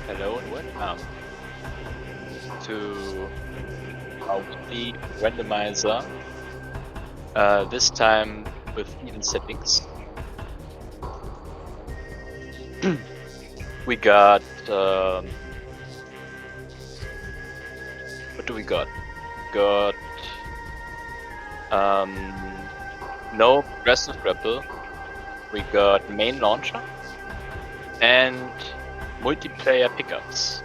Hello and welcome to our weekly randomizer. This time with even settings. We got what do we got? Got no progressive grapple. We got main launcher and multiplayer pickups.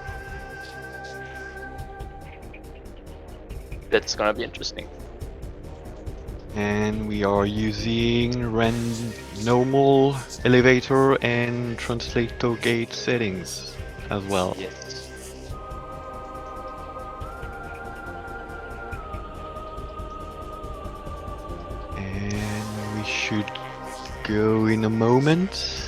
That's gonna be interesting. And we are using normal elevator and translator gate settings as well. Yes. And we should go in a moment.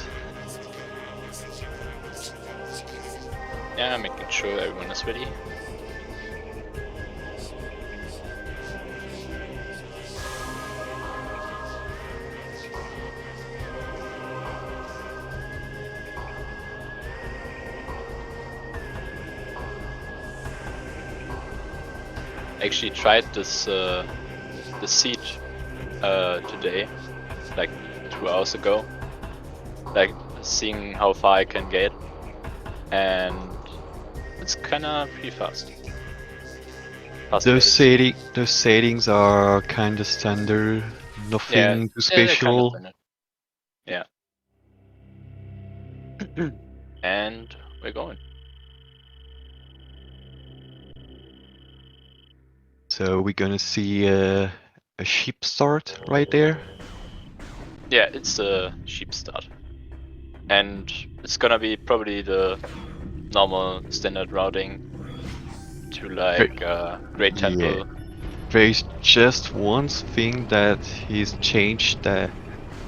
Yeah, making sure everyone is ready. I actually tried this the siege today, like 2 hours ago, like seeing how far I can get, and it's kinda pretty fast. Those settings are kind of standard, Yeah, nothing too they're kind of special. standard. Yeah. And we're going. So we're gonna see a ship start right there. Yeah, it's a sheep start. And it's gonna be probably the normal standard routing to like Great Yeah. Temple. There's just one thing that he's changed, that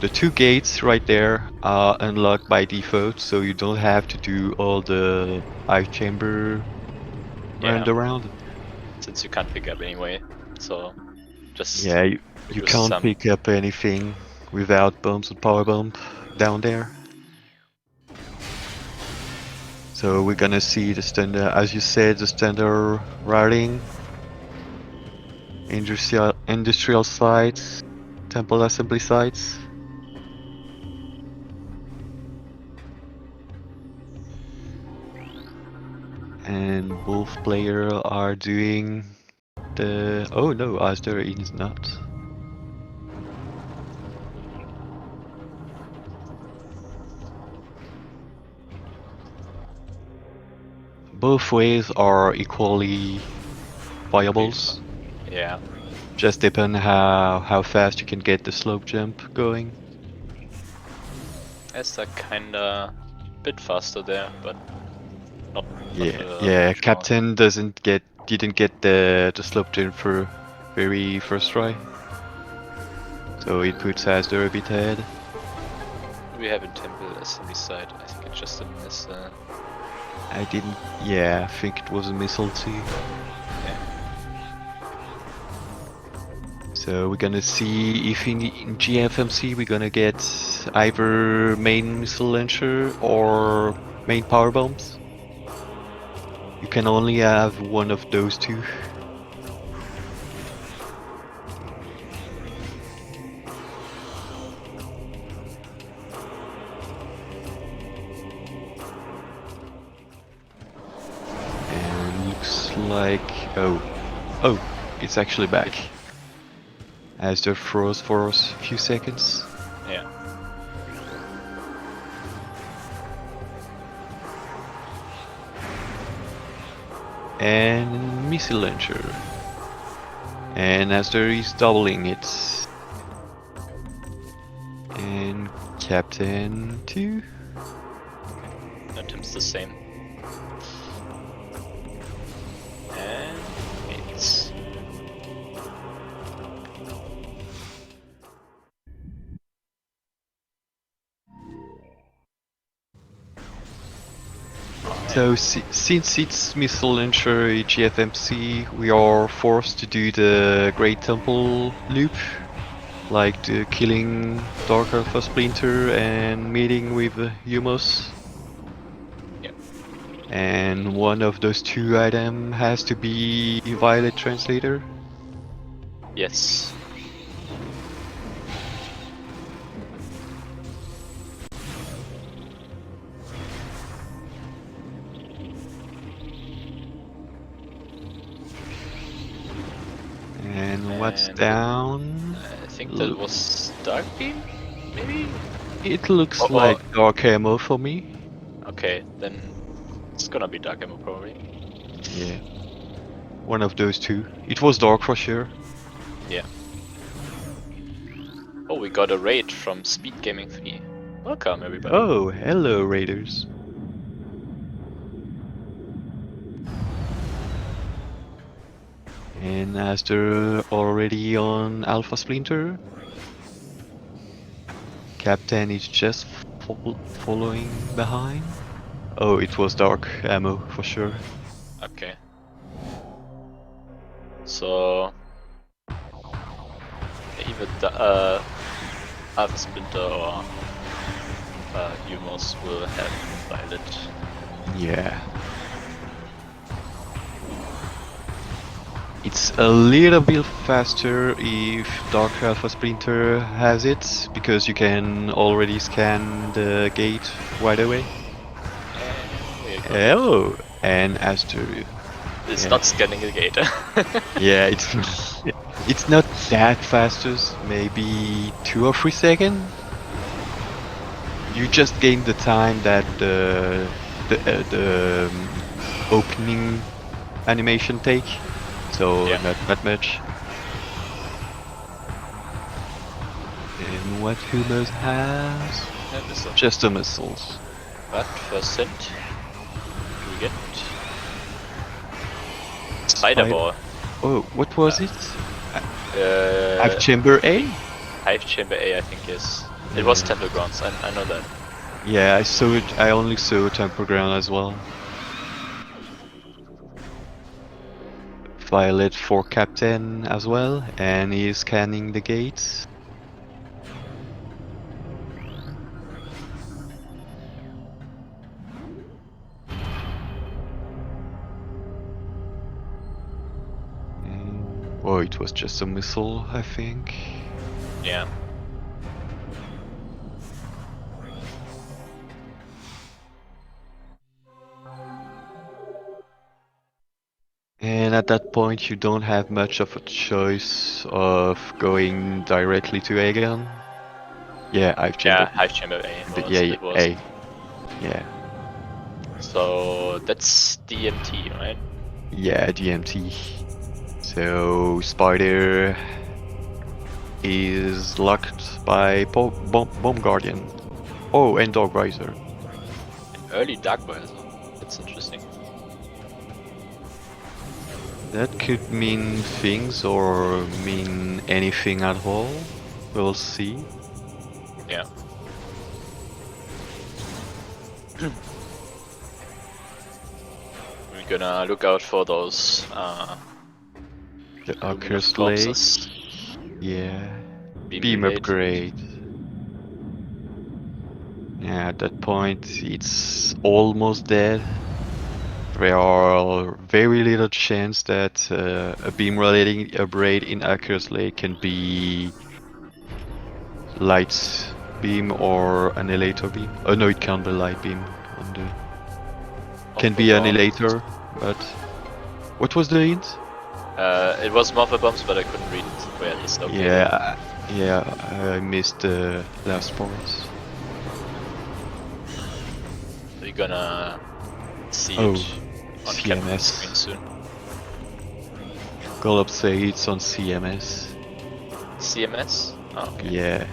the two gates right there are unlocked by default, so you don't have to do all the ice chamber Yeah, round around. since you can't pick up anyway. So just Yeah, you reduce can't some. pick up anything without bombs and power bomb down there. So we're gonna see the standard, as you said, the standard routing, industrial sites, temple assembly sites. And both players are doing the... Oh no, Asder is not. Both ways are equally viables. Yeah, Just depend how fast you can get the slope jump going. it's a kinda bit faster there, but not Yeah. much more. Captain didn't get the slope jump for very first try, so it puts Asder a bit ahead. We have a temple assembly site. I think it's just a miss. I didn't. Yeah, I think it was a missile too. Yeah. So we're gonna see if in GFMC we're gonna get either main missile launcher or main power bombs. You can only have one of those two. And looks like... Oh, it's actually back. As they froze for a few seconds. Yeah. And missile launcher. And Asder is doubling it. And Captain 2. Attempts the same. And it's So since it's missile launcher GFMC, we are forced to do the Great Temple loop, like the killing Dark Alpha Splinter and meeting with Humos. Yep. And one of those two items has to be Violet Translator. Yes. And what's And down? I think that was Dark Beam, maybe? It looks Oh, like dark ammo for me. okay, then it's gonna be Dark Ammo probably. Yeah. One of those two. It was dark for sure. Yeah. Oh, we got a raid from SpeedGaming 3. Welcome, everybody. Oh, hello, Raiders. And as they're already on Alpha Splinter, Captain is just following behind. Oh, it was dark ammo for sure. Okay. So either Alpha Splinter or Umos will have Violet. Yeah. It's a little bit faster if Dark Alpha Splinter has it, because you can already scan the gate right away. Oh, and Aster. It's Yeah. not scanning the gate. Yeah, it's not that fastest, maybe 2 or 3 seconds. You just gain the time that the opening animation take, so Yeah. not much. And what Humors has? Just the missiles. But first hit, we get Spider Ball. Oh, what was it? Uh, Hive Chamber A? Hive Chamber A, I think, yes. It was Temple Grounds, I know that. Yeah, I saw it. I only saw Temple Ground as well. Violet for Captain as well, and he is scanning the gates. Oh, it was just a missile, I think. Yeah. And at that point, you don't have much of a choice of going directly to Aegon. Yeah, Hive Chamber. Yeah, Hive Chamber A. It was. A. Yeah. So that's DMT, right? Yeah, DMT. So Spider is locked by Bomb Guardian. Oh, and Dog Riser. Early Dark Visor. That's interesting. That could mean things or mean anything at all. We'll see. Yeah. We're gonna look out for those The luminous Accursed Lake. corpses. Yeah. Beam Beam upgrade. Yeah, at that point it's almost dead. There are very little chance that a beam relating upgrade in Accursed Lake can be light beam or annihilator beam. Oh no, it can't be light beam. Can be annihilator, but what was the hint? It was Morpher Bombs, but I couldn't read where it is located. Yeah, I missed the last part. We're gonna see Oh, it on camera CMS. screen soon. Golub say it's on CMS. CMS? Oh, okay. Yeah.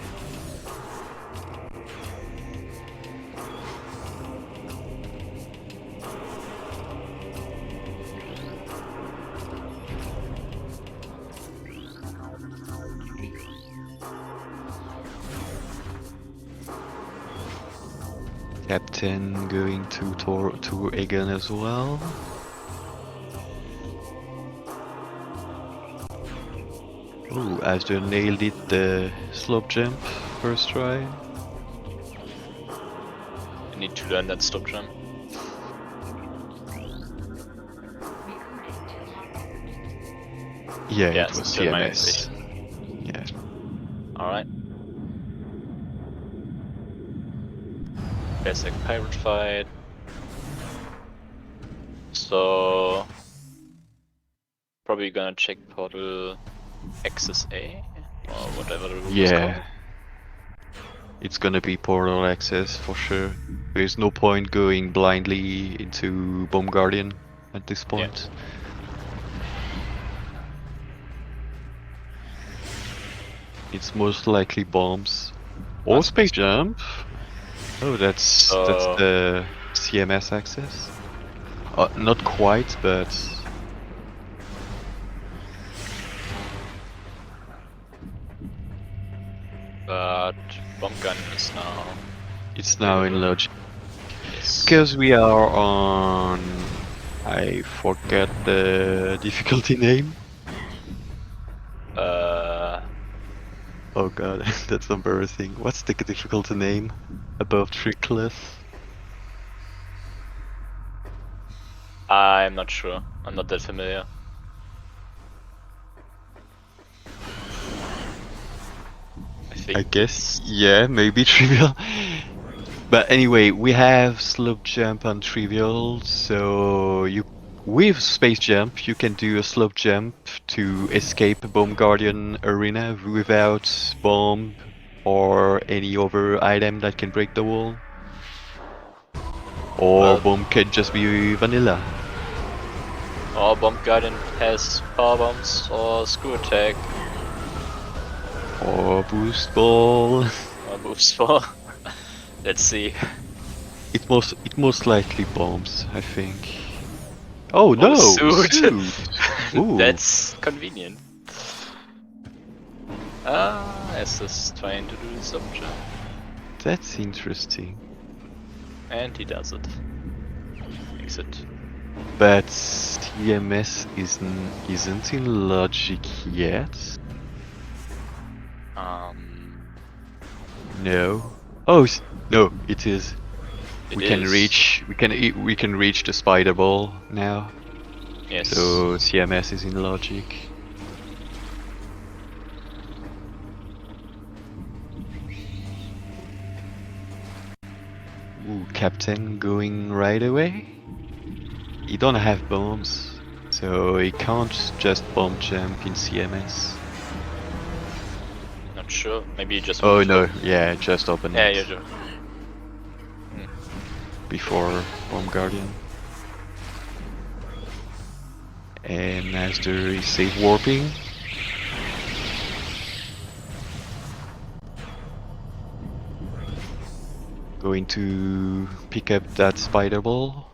Captain going to Egan as well. Oh, Asder nailed it, the slope jump first try. I need to learn that stop jump. Yeah, Yeah, it was still my CMS. vision. Yeah. Alright. Basic pirate fight. So probably gonna check portal XSA or whatever the room is Yeah. called. It's gonna be portal access for sure. There's no point going blindly into Bomb Guardian at this point. It's most likely bombs. Or space jump. Oh, that's So the CMS access. Not quite, but bomb gun is now it's now in available. logic. Yes. Because we are on... I forget the difficulty name. Oh god, that's embarrassing. What's the difficulty name? Above Trickless? I'm not sure. I'm not that familiar. I think I guess, it's yeah, maybe trivial. But anyway, we have slope jump on trivial, so with space jump you can do a slope jump to escape Bomb Guardian arena without bomb or any other item that can break the wall. Or bomb can just be vanilla. or bomb guardian has power bombs or screw attack Or boost ball. or moves for. Let's see. It most likely bombs, I think. Oh no, suit. suit. Ooh. That's convenient. S is trying to do the sub jump. That's interesting. And he does it. Makes it. But CMS isn't in logic yet. No. Oh no, it is. We can reach the spider ball now. Yes. So CMS is in logic. Ooh, Captain going right away. He don't have bombs, so he can't just bomb jump in CMS. Not sure. Maybe you just. Oh no, yeah, just open Yeah, it. you do. Before Bomb Guardian. And Master is safe warping. Going to pick up that spider ball.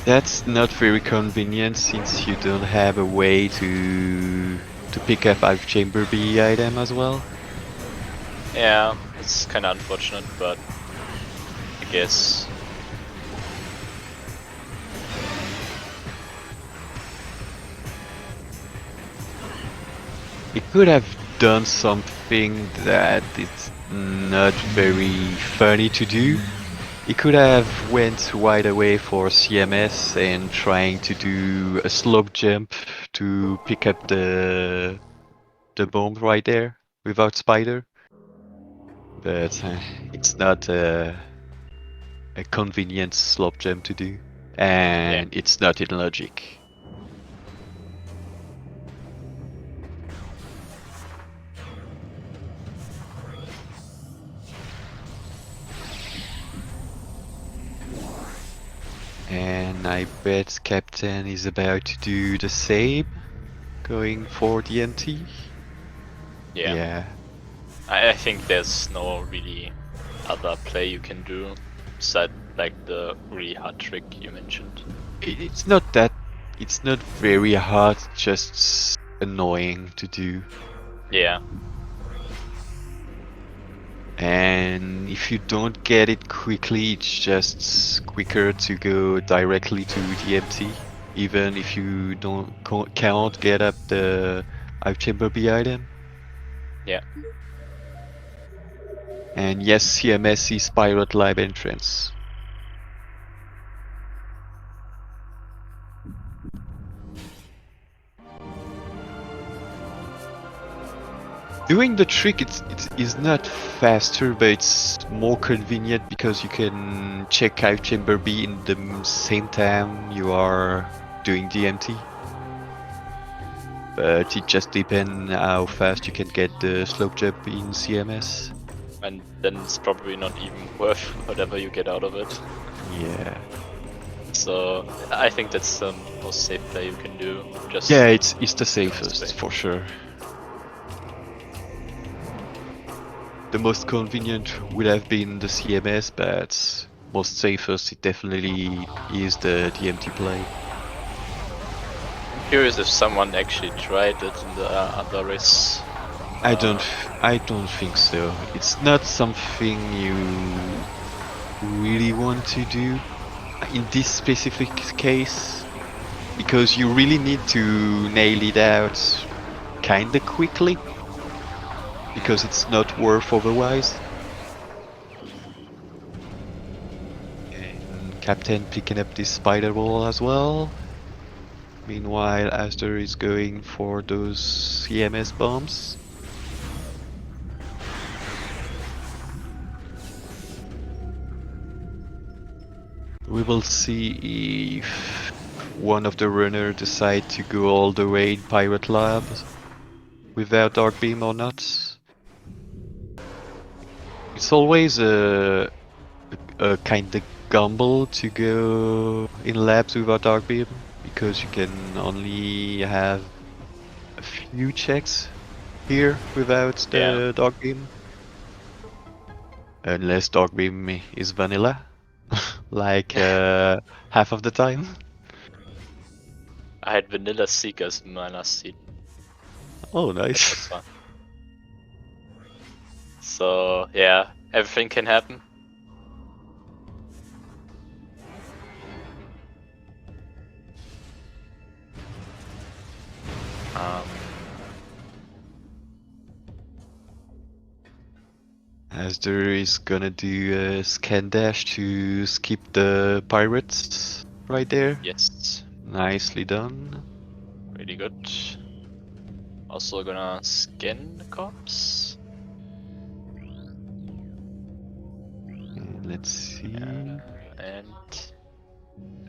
That's not very convenient since you don't have a way to pick up a chamber B item as well. Yeah, it's kind of unfortunate, but I guess. It could have done something that it's not very funny to do. He could have went right away for CMS and trying to do a slope jump to pick up the bomb right there without spider. But it's not a convenient slope jump to do, and it's not in logic. And I bet Captain is about to do the same, going for the MT. Yeah. I think there's no really other play you can do, besides like the really hard trick you mentioned. It's not very hard, just annoying to do. Yeah. And if you don't get it quickly, it's just quicker to go directly to the MT, even if you can't get up the Chamber B item. Yeah. And yes, CMS is Pirate Lab entrance. Doing the trick it is not faster, but it's more convenient because you can check out chamber B in the same time you are doing DMT. But it just depends how fast you can get the slope jump in CMS. And then it's probably not even worth whatever you get out of it. Yeah. So I think that's the most safe play you can do. Just Yeah, it's the do it this safest way. for sure. The most convenient would have been the CMS, but most safest it definitely is the DMT play. I'm curious if someone actually tried it in the other race. I don't think so. It's not something you really want to do in this specific case because you really need to nail it out kinda quickly because it's not worth otherwise. And Captain picking up this spider ball as well. Meanwhile, Aster is going for those CMS bombs. We will see if one of the runners decide to go all the way in Pirate Lab without Dark Beam or not. It's always a kind of gamble to go in labs without Dark Beam because you can only have a few checks here without the Dark Beam. Unless Dark Beam is vanilla, like half of the time. I had Vanilla Seekers in my last seat. Oh, That was nice. fun. So yeah, everything can happen. Asder is gonna do a scan dash to skip the pirates right there. Yes, Nicely done. really good. Also gonna scan the cops. And let's see. And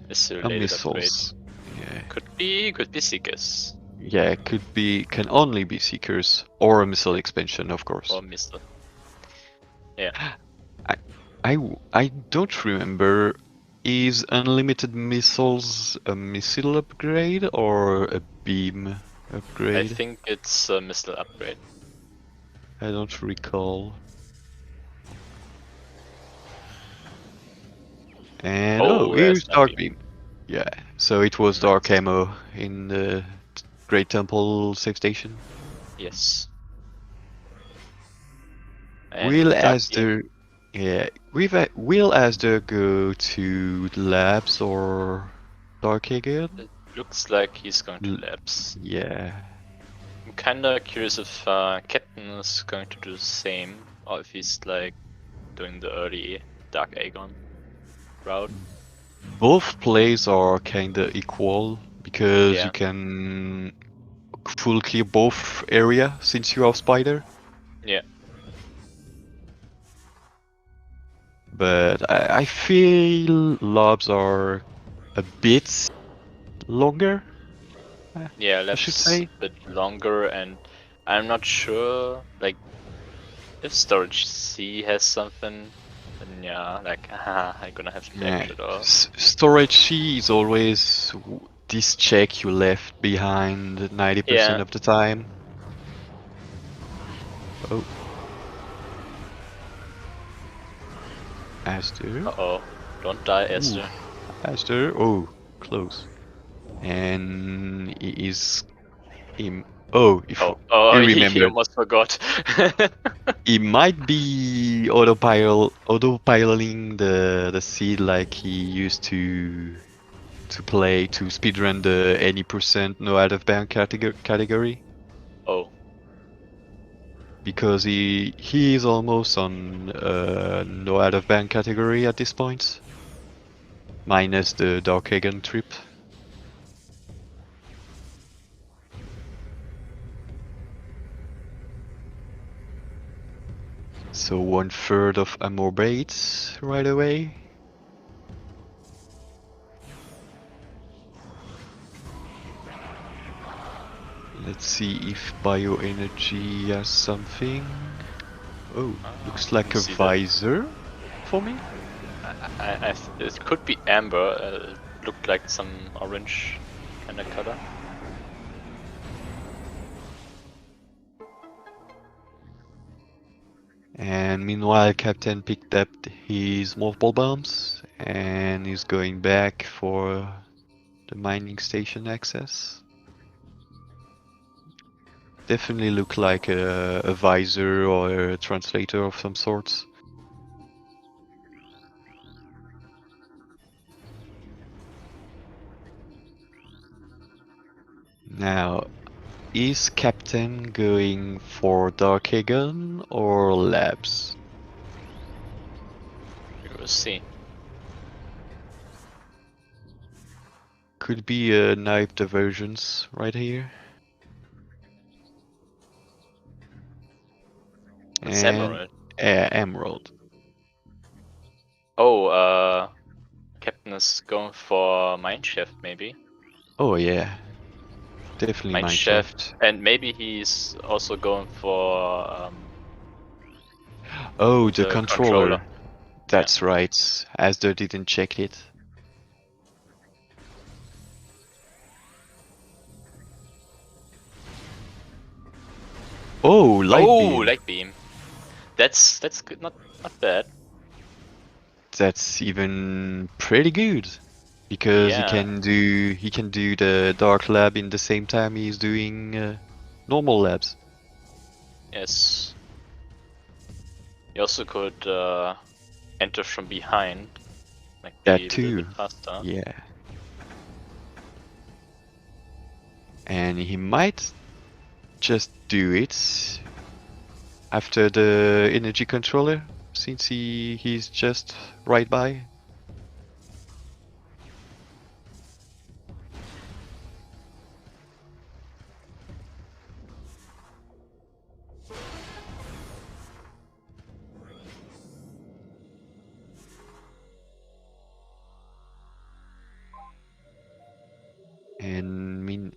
is a A related upgrade. missiles. Yeah. Could be Seekers Yeah, can only be Seekers or a missile expansion, of course. or Mister. Yeah. I don't remember. Is unlimited missiles a missile upgrade or a beam I upgrade? think it's a missile upgrade. I don't recall. And oh, There's here's my Dark beam. Beam. Yeah, so it was Dark Ammo in the Great Temple safe station. Yes. And Will Dark Beam. Asder, yeah, will Asder go to the labs or Dark again? It looks like he's going to labs. Yeah. I'm kinda curious if Captain is going to do the same, or if he's like doing the early Dark Aegon route. Both plays are kinda equal because you Yeah. can full clear both area since you have Spider. Yeah. But I feel lobs are a bit longer. Yeah, I should labs say. a bit longer, and I'm not sure like if Storage C has something, then yeah, like I'm gonna have to Yeah. exit or Storage C is always this check you left behind 90% yeah. of the time. Oh. Aster. Uh-oh. Don't die, Ooh. Esther. Aster. Oh, close. And he is him. Oh, if Oh, I he remembered, almost forgot. he might be autopiloting the seed like he used to play to speedrun the any percent no out of bound category. Oh. because he is almost on no out of band category at this point, minus the Darkhagen trip. So 1/3 of Amor Bates right away. Let's see if Bioenergy has something. Oh, looks like a see that. visor for me. It could be amber. It looked like some orange kind of color. And meanwhile, Captain picked up his morphle bombs and is going back for the mining station access. Definitely look like a visor or a translator of some sorts. Now, is Captain going for Darkhagen or Labs? We will see. Could be a knife divergence right here. It's And emerald. Emerald. Oh, Captain is going for mineshaft maybe. Oh yeah, definitely Mineshaft, mineshaft. and maybe he's also going for Oh, the the controller. Yeah. That's right. Asda didn't check it. Oh, light beam. Light beam. That's good. Not bad. That's even pretty good. Because Yeah. he can do the dark lab in the same time he's doing normal labs. Yes. You also could enter from behind. Might be That a little too. bit faster. Yeah. And he might just do it after the energy controller, since he's just right by. And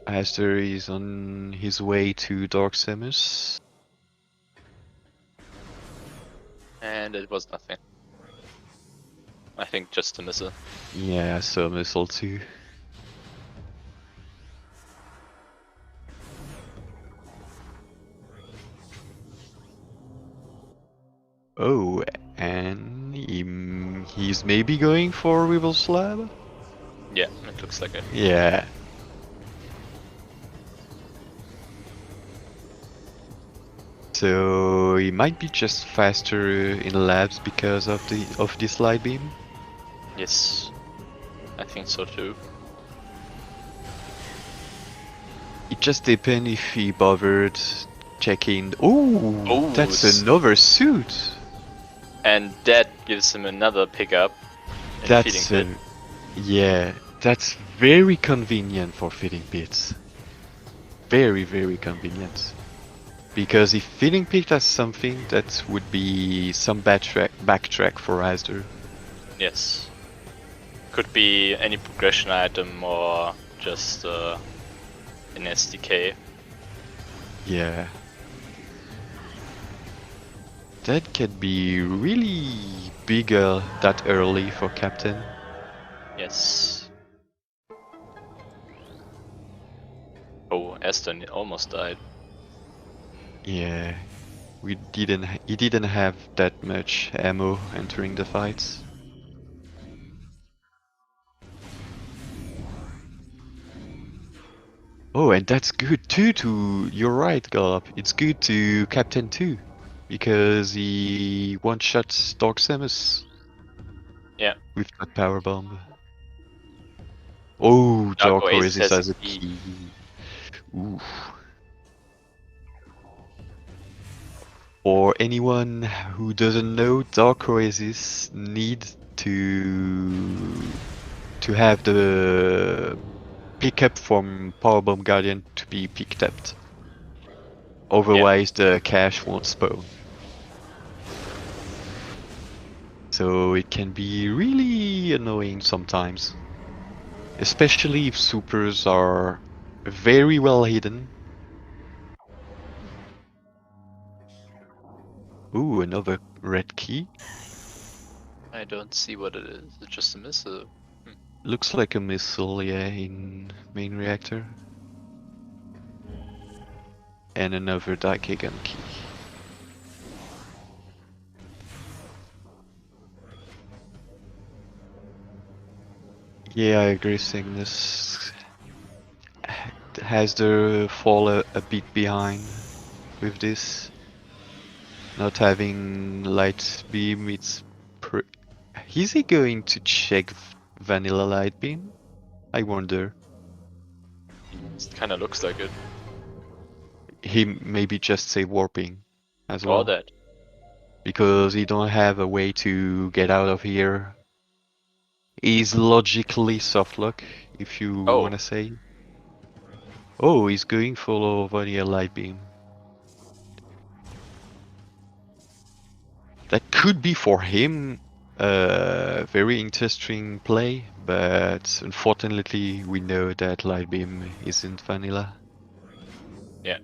Aster is on his way to Dark Samus. And it was nothing. I think just a missile. Yeah, so missile too. Oh, and he's maybe going for Weevil Slab? Yeah, it looks like it. Yeah. So he might be just faster in labs because of this light beam. Yes. I think so too. It just depends if he bothered checking. Oh, that's another suit. And that gives him another pickup in feeding That's pit. yeah, that's very convenient for feeding pits. Very, very convenient. Because if feeding pit has something, that would be some backtrack for Asder. Yes. Could be any progression item or just an SDK. Yeah. That can be really bigger that early for Captain. Yes. Oh, Aston almost died. Yeah. He didn't have that much ammo entering the fights. Oh, and that's good too you're right, Galop. It's good to Captain too. Because he one-shots Dark Samus. Yeah. With that power bomb. Oh, Dark Dark Oasis Oasis has a has a key. key. Ooh. For anyone who doesn't know, Dark Oasis need to have the pickup from Powerbomb Guardian to be picked up. Otherwise, the cache won't spawn. So it can be really annoying sometimes. Especially if supers are very well hidden. Ooh, another red key. I don't see what it is. It's just a missile. Looks like a missile, yeah, in main reactor. And another Daikegan key. Yeah, I agree, Cygnus has the fall a bit behind with this. Not having light beam, it's is he going to check vanilla light beam? I wonder. It kind of looks like it. He maybe just say warping as Or well. that. Because he don't have a way to get out of here. He's logically soft lock, if you Oh. wanna say. Oh, he's going for vanilla light beam. That could be for him a very interesting play, but unfortunately we know that light beam isn't vanilla. Yeah.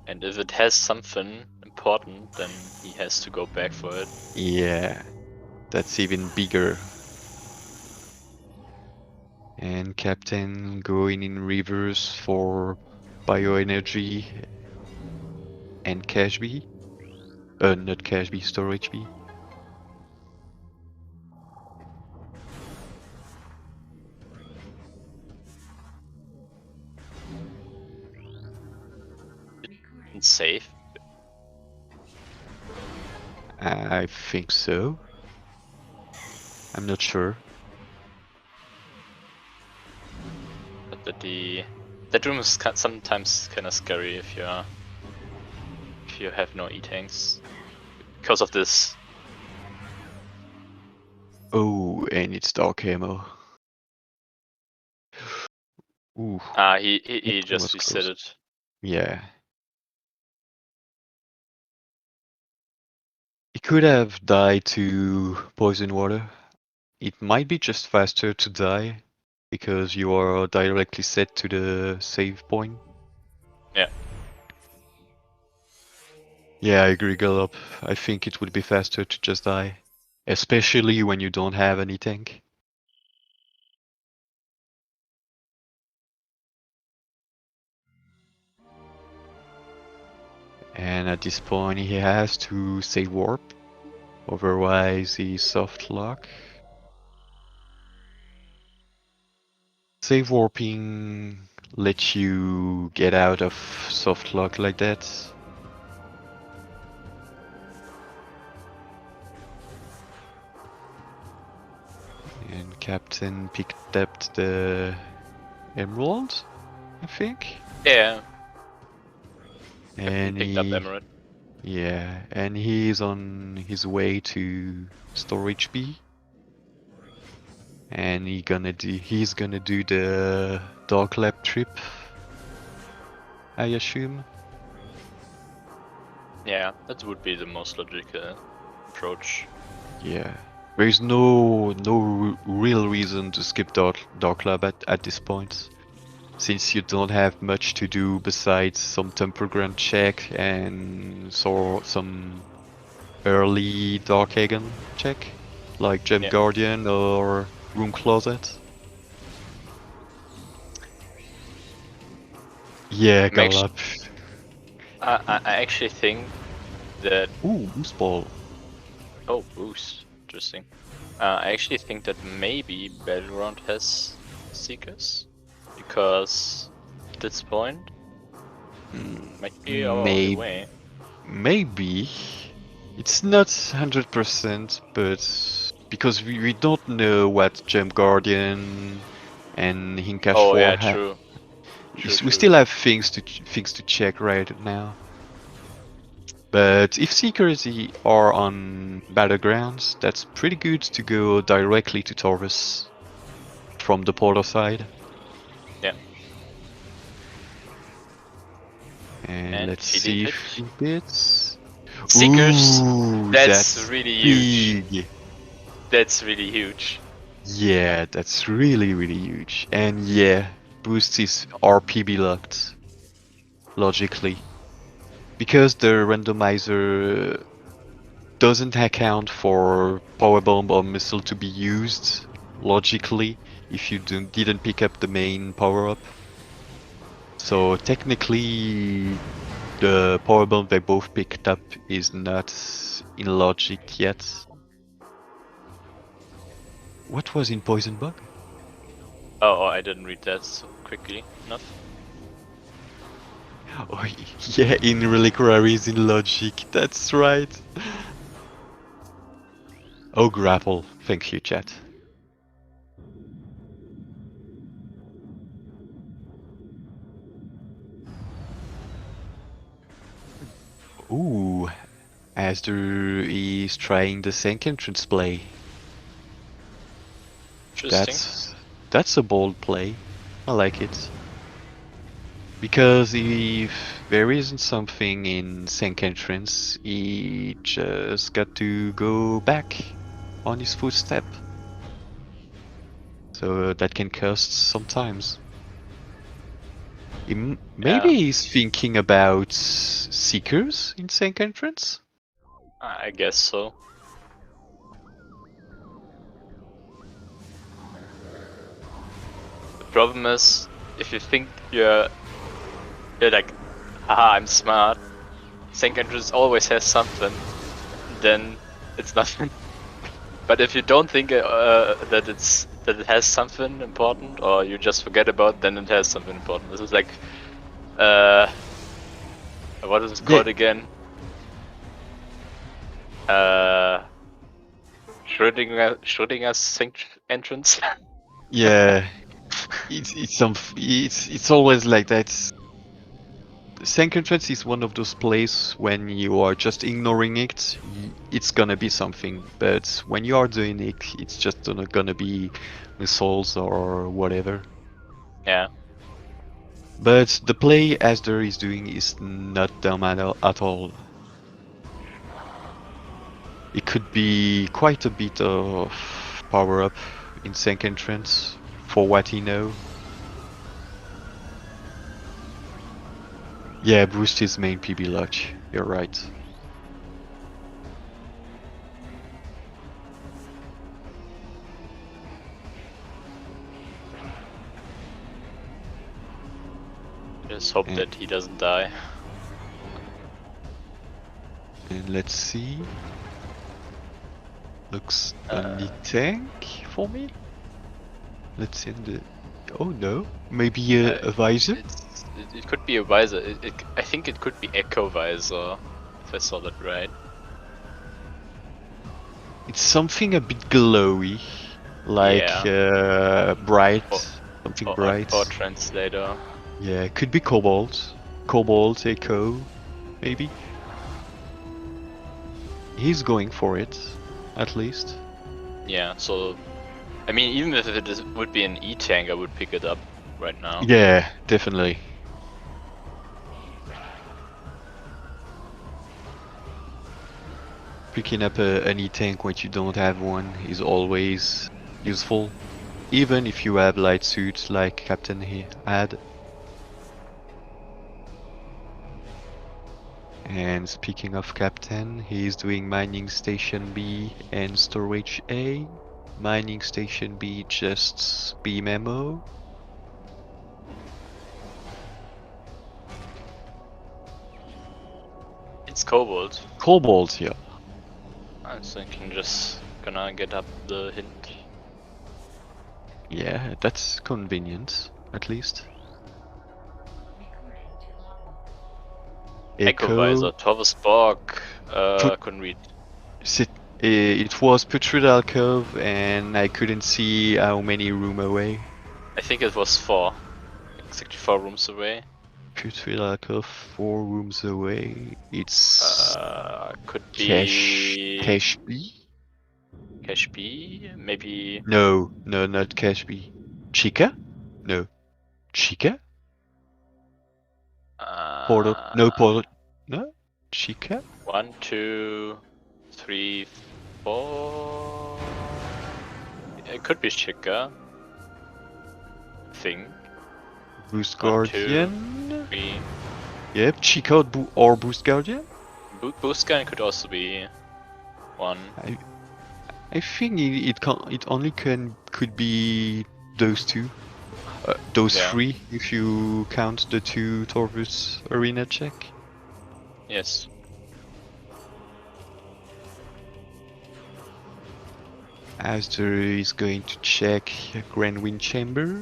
And if it has something important, then he has to go back for it. Yeah, that's even bigger. And Captain going in reverse for bioenergy and cash B. Not cash B, storage B. It's safe. I think so. I'm not sure. But that room is sometimes kind of scary if you have no E-tanks. Because of this. Oh, and it's dark ammo. Ooh, He it just was reset close. it. Yeah. He could have died to poison water. It might be just faster to die because you are directly set to the save point. Yeah. Yeah, I agree, Gallop. I think it would be faster to just die. Especially when you don't have any tank. And at this point he has to save warp. Otherwise he's soft lock. Save warping lets you get out of soft lock like that. And Captain picked up the emerald, I think. Yeah. And Picked up Emerald. yeah, and he's on his way to storage B. And he's gonna do the dog lab trip, I assume. Yeah, that would be the most logical approach. Yeah. There's no real reason to skip dog lab at this point. Since you don't have much to do besides some temper grant check and some early Dark Hagen check, like Gem Yeah. Guardian or Room Closet. Yeah, Galap. I actually think that. Ooh, Boost Ball. Oh, boost. Interesting. I actually think that maybe Battleground has Seekers. Because at this point, might be our only way. Maybe. It's not 100%, but because we don't know what Gem Guardian and Hinka Oh 4 yeah, true. We still have things to check right now. But if Seekers are on battlegrounds, that's pretty good to go directly to Taurus from the portal side. Yeah. And let's he did see it. if he hits. Seekers. Ooh, That's really huge. big. That's really huge. Yeah, that's really huge. And yeah, boost is RPB locked, logically. Because the randomizer doesn't account for powerbomb or missile to be used logically if you didn't pick up the main power-up. So technically, the powerbomb they both picked up is not in logic yet. What was in Poison Bug? Oh, I didn't read that so quickly enough. Oh, yeah, in Reliquaries in logic, that's right. Oh, grapple. Thank you, chat. Ooh, Asder is trying the Sank entrance play. Interesting. That's a bold play. I like it. Because if there isn't something in Sank entrance, he just got to go back on his footstep. So that can cost sometimes. Maybe he's thinking about Seekers in Sank entrance? I guess so. The problem is, if you think you're like, haha, I'm smart. Sync entrance always has something. Then it's nothing. But if you don't think that it has something important, or you just forget about, then it has something important. This is like, what is it called again? Schrodinger's sync entrance. Yeah, it's always like that. Sync entrance is one of those plays when you are just ignoring it, it's gonna be something. But when you are doing it, it's just not gonna be missiles or whatever. Yeah. But the play Asder is doing is not dumb at all. It could be quite a bit of power up in Sync entrance for what he know. Yeah, boost his main PB luck. You're right. Just hope that he doesn't die. And let's see. Looks only tank for me. Let's send the. Oh no, maybe a visor. It could be a visor. I think it could be Echo Visor, if I saw that right. It's something a bit glowy, like bright, something bright. Or Translator. Yeah, could be Cobalt Echo, maybe. He's going for it, at least. Yeah, so I mean, even if would be an E-tank, I would pick it up right now. Yeah, definitely. Picking up an E-tank when you don't have one is always useful, even if you have light suits like Captain here had. And speaking of Captain, he's doing Mining Station B and Storage A. Mining Station B just B memo. It's Cobalt. Cobalt, yeah. I was thinking just gonna get up the hint. Yeah, that's convenient, at least. Echo Visor, Torvus Borg, couldn't read. It was Putrid Alcove and I couldn't see how many room away. I think it was 4. exactly 4 rooms away. Putrid Alcove, 4 rooms away. It's Could Cash be Cash B? Cash B, maybe. No, not Cash B. Chica? No. Chica? Portal? No Portal. No? Chica? 1, 2, 3, 4. It could be Chica. I think. Boost 1, 2, Guardian? 3. Yep, Chica or Boost Guardian? Boost gun could also be one. I think it only could be those two. Those Yeah. 3 if you count the 2 Torvus arena check. Yes. Aster is going to check Grand Wind Chamber.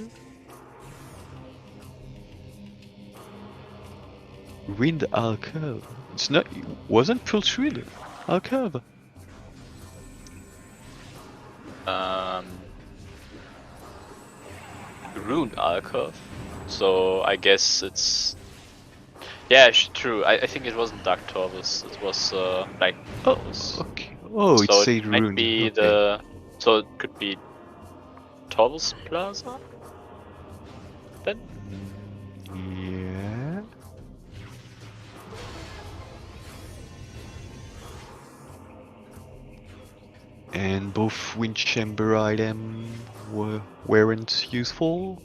Wind Alcove. It's not. It wasn't Pulsrid Alcove. Ruined Alcove. So I guess it's. Yeah, true. I think it wasn't Dark Torvus. It was Black Torvus. Okay. Oh, it So it said might Rune. be Okay. the. So it could be Torvus Plaza. Then. Yeah. And both Wind Chamber items weren't useful.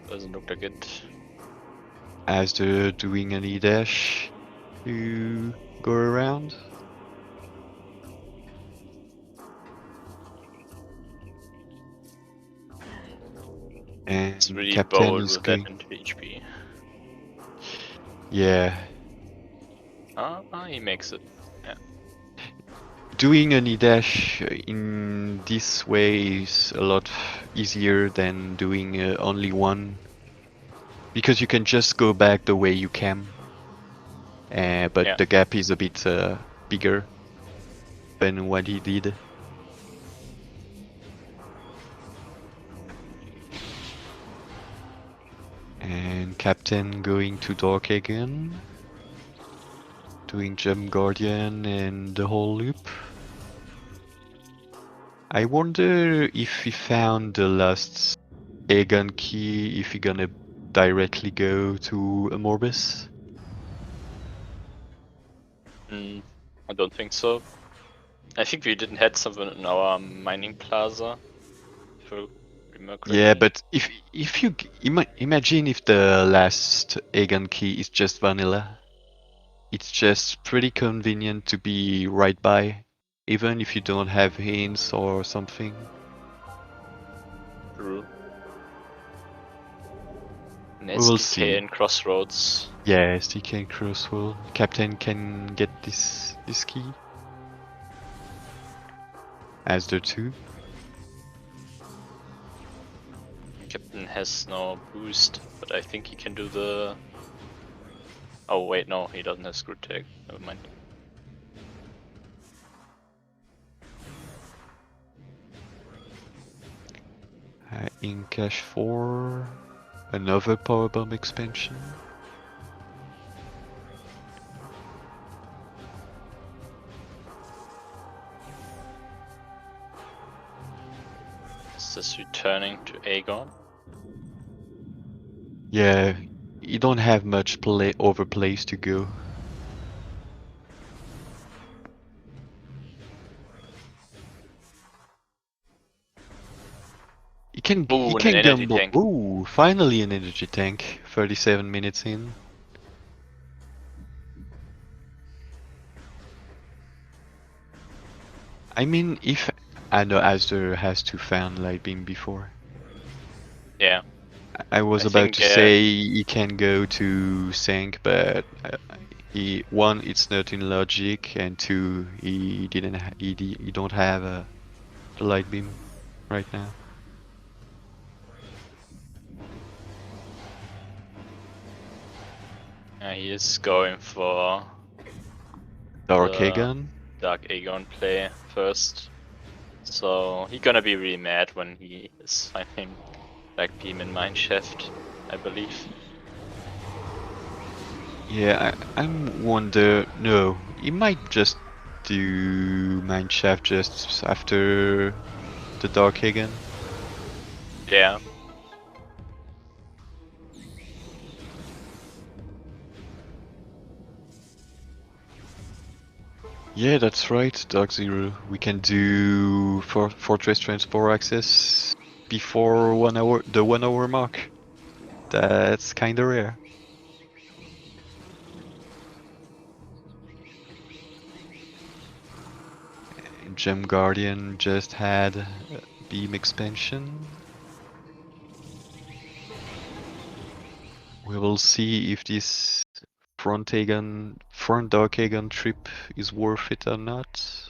Doesn't look like it. As they're doing an E-dash to go around. And It's really Captain bold is with going. that into HP. Yeah. He makes it. Yeah. Doing an E-dash in this way is a lot easier than doing only one. Because you can just go back the way you came. But Yeah. the gap is a bit bigger than what he did. And Captain going to Dark again. Doing Jump Guardian and the whole loop. I wonder if he found the last Aegon key, if he gonna directly go to Morbus. I don't think so. I think we didn't had something in our mining plaza. If I remember correctly. Yeah, but if you imagine if the last Aegon key is just vanilla, it's just pretty convenient to be right by, even if you don't have hints or something. True. An We will SDK see. and Crossroads. Yeah, SDK and Crosswell. Captain can get this key. As the two. Captain has no boost, but I think he can do the. Oh wait, no, he doesn't have screw tag. Never mind. In Cache 4, another powerbomb expansion. Is this returning to Aegon? Yeah, you don't have much overplays to go. You can Ooh, an energy gamble. tank. Ooh, finally an energy tank. 37 minutes in. I mean, if I know Asder has to found light beam before. Yeah. I was I about think, to say he can go to Sank, but one, it's not in logic, and two, he didn't. He don't have a light beam right now. He is going for Dark the Aegon. Dark Aegon play first. So he's gonna be really mad when he is finding like beam in mineshaft, I believe. Yeah, I'm wonder. No, he might just do mineshaft just after the Dark Hagen. Yeah. Yeah, that's right, Dark Zero. We can do Fortress Transport access before 1 hour, the 1 hour mark. That's kinda rare. Gem Guardian just had beam expansion. We will see if this front Dark Hagen trip is worth it or not.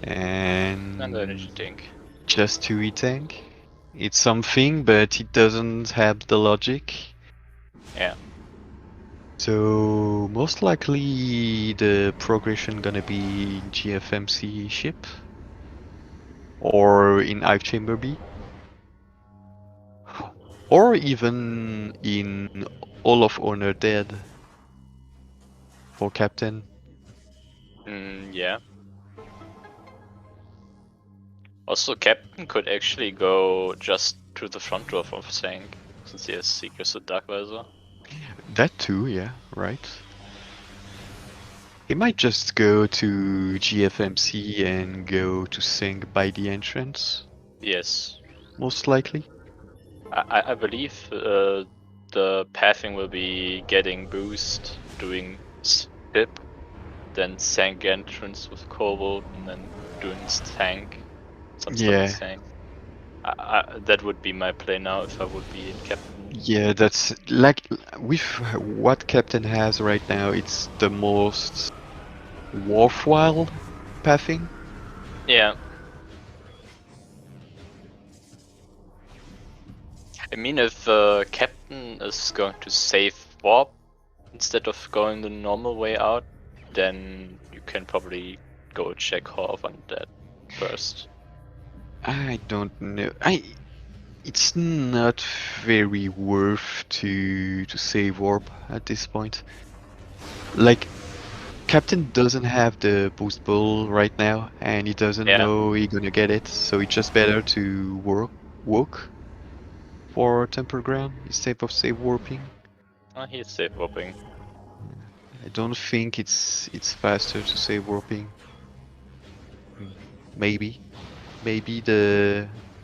And then And you think. just to E-tank. It's something, but it doesn't have the logic. Yeah. So most likely the progression gonna be in GFMC ship or in Hive Chamber B or even in All of Honor Dead for Captain. Yeah. Also, Captain could actually go just to the front door of Sank, since he has Seekers to Dark Visor. That too, yeah, right. He might just go to GFMC and go to Sing by the entrance, Yes. most likely. I believe the pathing will be getting boost, doing Spip, then Sank entrance with Cobalt, and then doing Sank, some stuff in Yeah, Sank. That would be my play now if I would be in Captain. yeah, that's like with what Captain has right now, it's the most worthwhile pathing. Yeah. I mean, if Captain is going to save Warp instead of going the normal way out, then you can probably go check Horv on that first. I don't know. It's not very worth to save Warp at this point. Like Captain doesn't have the boost ball right now, and he doesn't Yeah, know he's gonna get it, so it's just better to walk for Temple Ground instead of save warping. he's safe warping. I don't think it's faster to save warping. Hmm, Maybe, maybe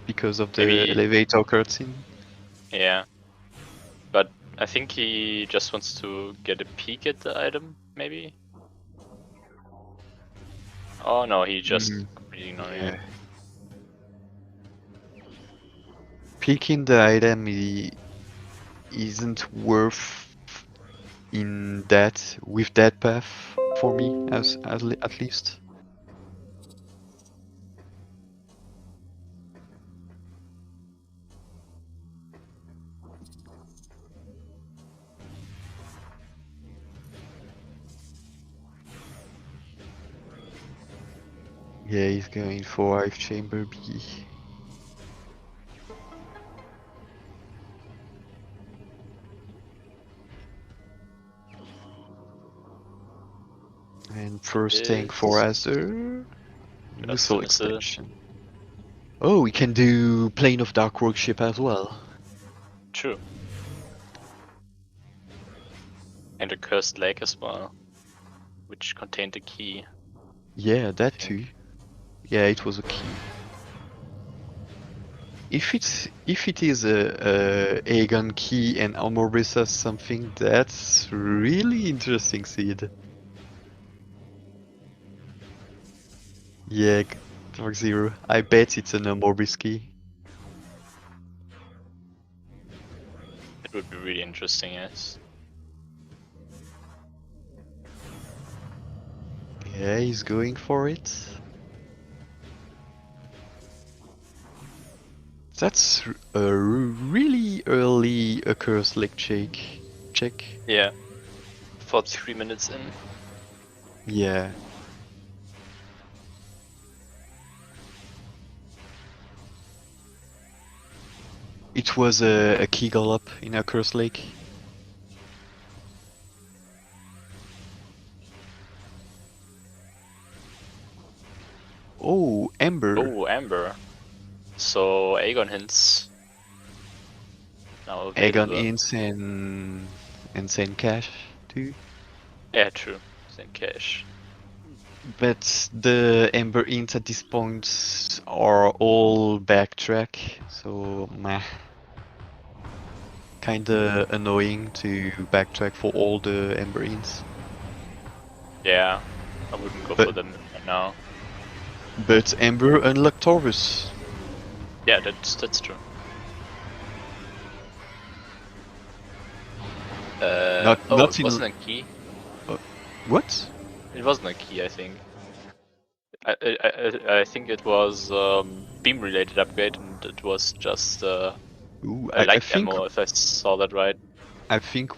because of the Maybe, elevator cutscene. yeah. But I think he just wants to get a peek at the item, maybe? Oh no, he just Mm, completely ignoring it. yeah, picking the item isn't worth in that with that path for me at least. Yeah, he's going for Hive Chamber B. And first tank for Is Azer. just a Missile missile. extension. Oh, we can do Plane of Dark Workship as well. True. And a cursed lake as well, which contained a key, Yeah, I that too. think. Yeah, it was a key. If it is a Aegon key and Amorissa something, that's really interesting, Sid. Yeah, Dark Zero. I bet it's an Amorbis key. It would be really interesting, yes. Yeah, he's going for it. That's a really early Accursed Lake check. Yeah, 43 minutes in. Yeah. It was a key gallop in a curse lake. Oh, Ember. Oh, Amber. So Aegon hints now Aegon available. Inns and Zen Cash too. Yeah, true. Then cash. But the Ember Inns at this point are all backtrack, so meh. Kinda annoying to backtrack for all the Ember Inns. Yeah, I wouldn't go But for them right now. Ember unlocked Taurus. Yeah, that's true. Oh, Not it in wasn't a key. uh, what? It wasn't a key, I think. I think it was beam related upgrade, and it was just Ooh, a I light think ammo, if I saw that right.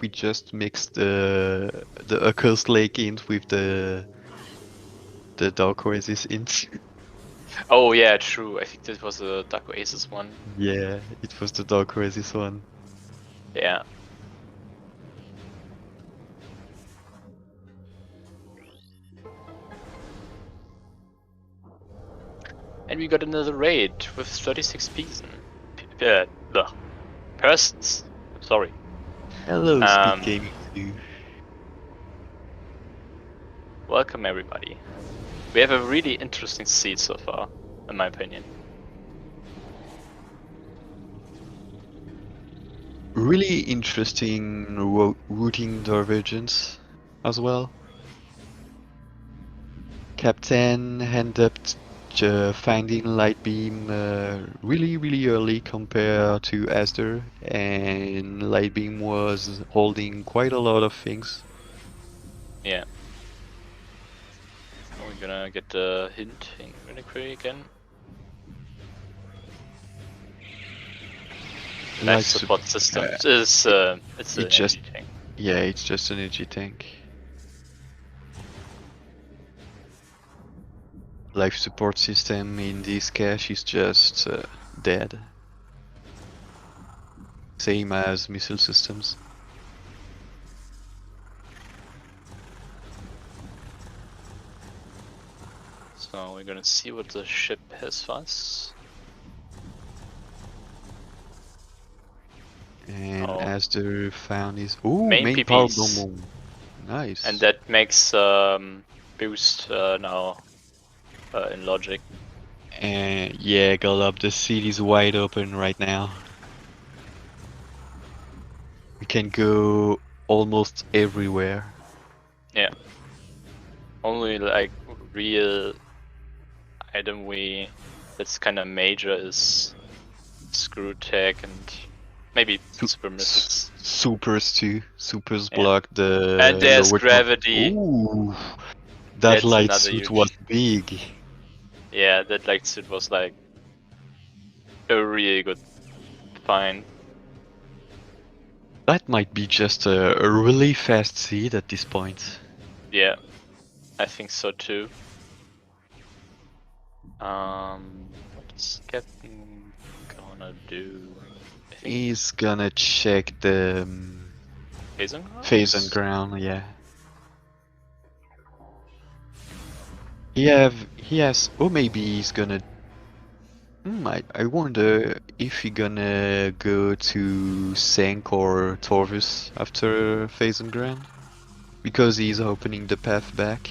we just mixed the Accursed Lake int with the Dark Oasis int. Oh yeah, true. I think that was a Dark Oasis one. Yeah, it was the Dark Oasis one. Yeah. And we got another raid with 36 ugh, persons. I'm sorry. Hello, Um, SpeedGaming too. Welcome everybody. We have a really interesting seed so far, in my opinion. Really interesting routing divergence as well. Captain ended up finding Light Beam really early compared to Aster, and Light Beam was holding quite a lot of things. Yeah. We're gonna get the hint in really quick again. Life Life support support. systems is it's It an just energy tank. Yeah, it's just an energy tank. Life support system in this cache is just dead. Same as missile systems. So we're gonna see what the ship has for us. And Oh, as the found is main main power PBs, bomb. and Nice. that makes boost now in logic. And yeah, Golub, the city's wide open right now. We can go almost everywhere. Yeah. Only like real item that's kind of major is screw tech and maybe super missiles. Supers too. Supers Yeah. block And the there's lower top. gravity. Ooh, that That's light another suit was huge. big. Yeah, that light suit was like a really good find. That might be just a really fast seed at this point. Yeah, I think so too. What's Captain gonna do? I think He's gonna check the phasing phase and grounds. ground, yeah. He has, or maybe he's gonna. I wonder if he gonna go to Senk or Torvus after phase and ground, because he's opening the path back.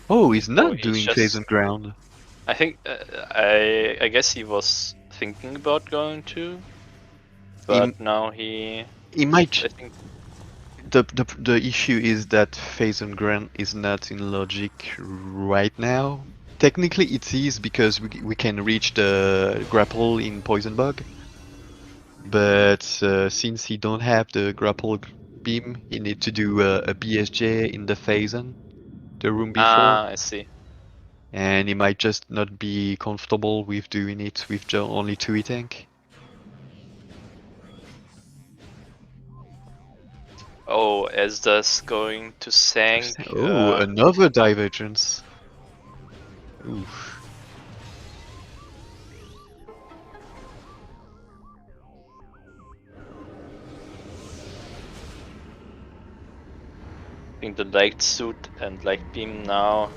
Oh, he's Oh, not he's doing phase just. and ground. I think I guess he was thinking about going to, He, but now he he is. might. I think. The issue is that phase and ground is not in logic right now. Technically, it is because we can reach the grapple in Poison Bug, but since he don't have the grapple beam, he need to do a BSJ in the Phazon, the room before, Ah, I see. and he might just not be comfortable with doing it with only 2 tank. Oh, Esda's going to Sank. Oh, another divergence. Ooh. keeping the light suit and light beam now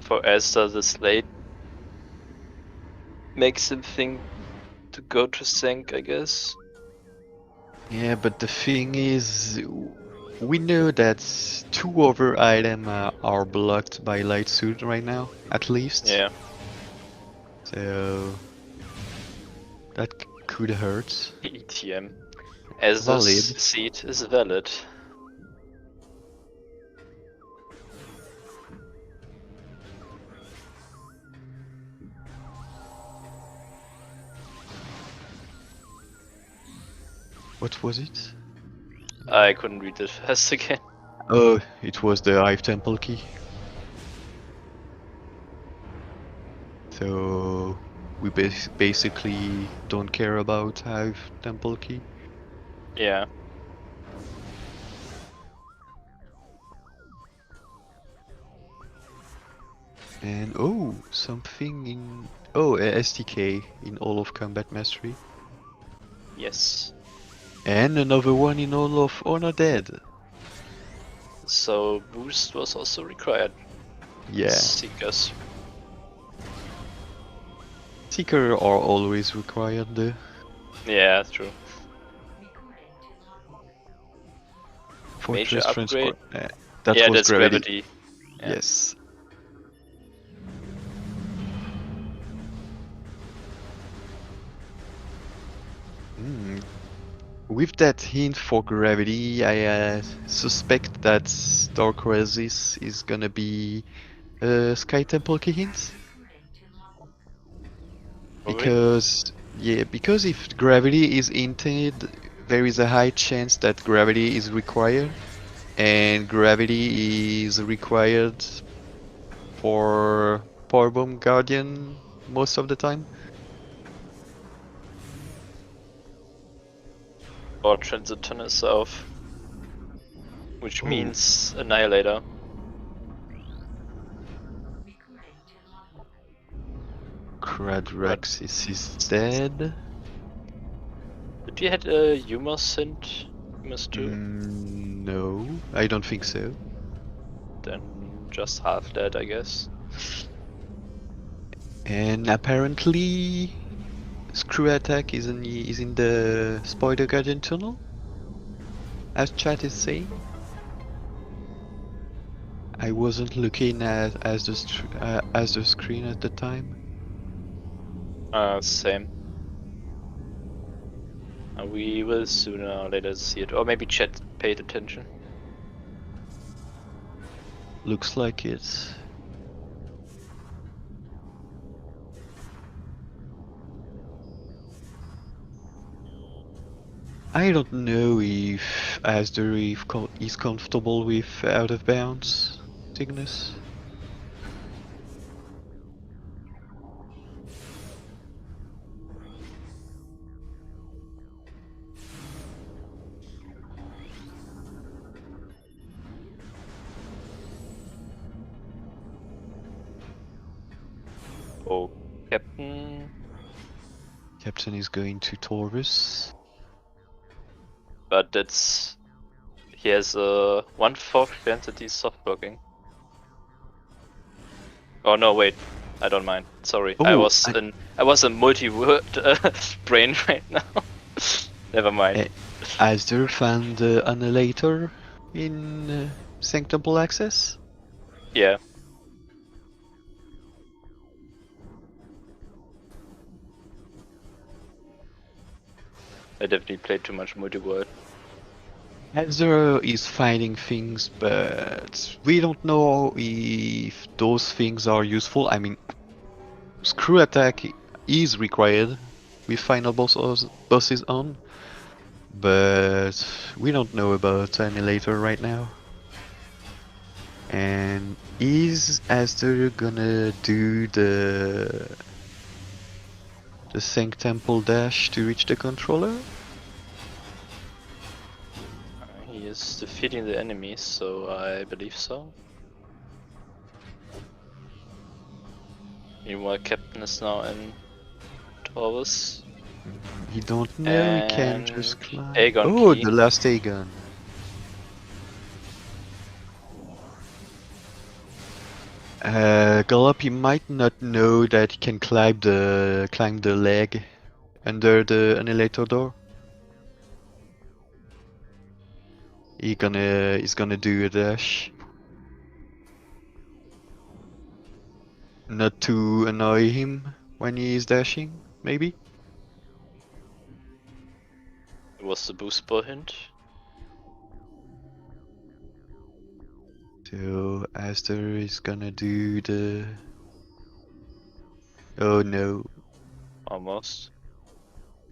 for Esther this late makes him think to go to sync, I guess. Yeah, but the thing is, we know that 2 other items are blocked by light suit right now, at least. Yeah. So that could hurt. ETM. Esther's Valid. seat is valid. What was it? I couldn't read it fast again. Oh, it was the Hive Temple key. So we basically don't care about Hive Temple key. Yeah. And oh, something in a STK in all of Combat Mastery. Yes. And another one in all of Honor Dead. So boost was also required. Yeah. Seekers. Seeker are always required though. Yeah, true. Major Fortress upgrade. Transport. That Yeah, was that's gravity. Yeah. Yes. Hmm. With that hint for gravity, I suspect that Dark Oasis is gonna be a Sky Temple key hint. Probably. Because if gravity is hinted, there is a high chance that gravity is required, and gravity is required for Powerbomb Guardian most of the time. Or Transiton itself. Which Oh, means Annihilator. Kradraxis is dead. Did you had a Humus hint? Humus 2? No, I don't think so. Then just half that, I guess. And apparently, Screw Attack is in the Spider Guardian tunnel, as chat is saying. I wasn't looking at as the screen at the time. Same. We will sooner or later see it. Or maybe chat paid attention. Looks like it. I don't know if Asder is comfortable with out of bounds Cygnus. Oh, Captain. Captain is going to Taurus. But that's. He has a 1/4 chance that he's soft blocking. Oh no, wait. I don't mind. Sorry. I Oh, was a multi-word brain right now. Never mind. Asder found the annihilator in Sanctumble Access. Yeah. I definitely played too much multi-world. Asder is finding things, but we don't know if those things are useful. I mean, Screw Attack is required with final bosses on, but we don't know about Annihilator right now. And is Asder gonna do the Sank Temple dash to reach the controller? He is defeating the enemies, so I believe so. Meanwhile, Captain is now in Taurus. He don't know, he can just climb. Aegon Oh, key. the last Aegon. Gallop, he might not know that he can climb the leg under the annihilator door. He's gonna do a dash. Not to annoy him when he is dashing, maybe? It was the boost ball hint. So Aster is gonna do the... Oh no. Almost.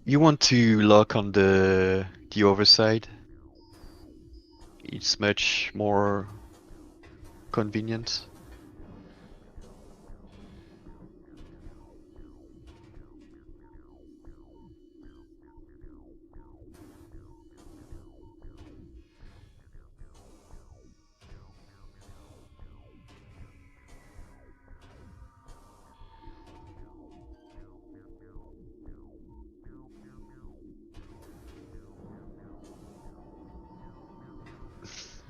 You want to lock on the overside. It's much more convenient.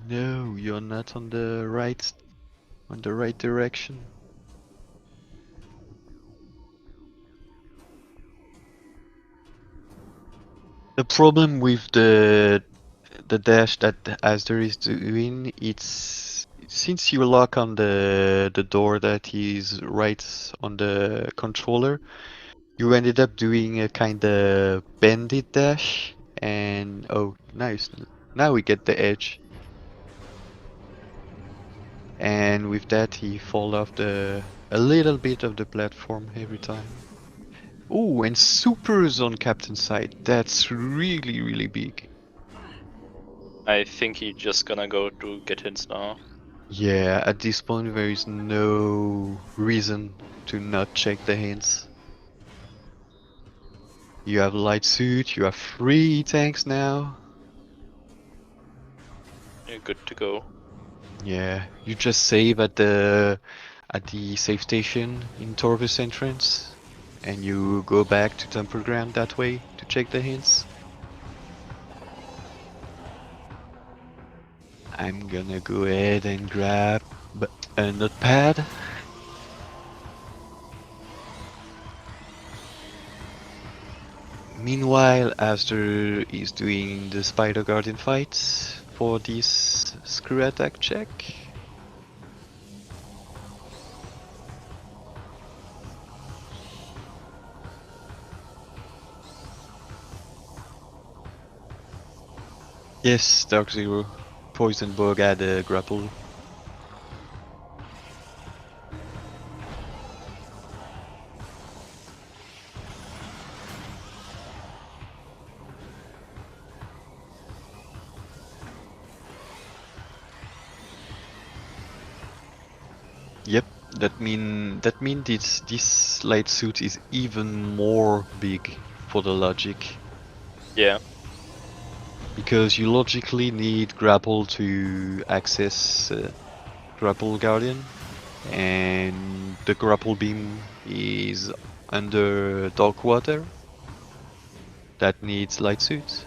No, you're not on the right direction. The problem with the dash that Asder is doing, it's since you lock on the door that is right on the controller, you ended up doing a kind of bended dash, and oh, nice. Now we get the edge. And with that, he fall off a little bit of the platform every time. Oh, and supers on Captain's side. That's really, really big. I think he just gonna go to get hints now. Yeah, at this point there is no reason to not check the hints. You have light suit, you have 3 tanks now. You're good to go. Yeah, you just save at the save station in Torvis entrance, and you go back to Temple Ground that way to check the hints. I'm gonna go ahead and grab a notepad. Meanwhile, Aster is doing the Spider Guardian fights for this screw attack check. Yes, Dark Zero. Poison Bug had a grapple. Yep, that mean this light suit is even more big for the logic. Yeah. Because you logically need grapple to access grapple guardian, and the grapple beam is under dark water. That needs light suit.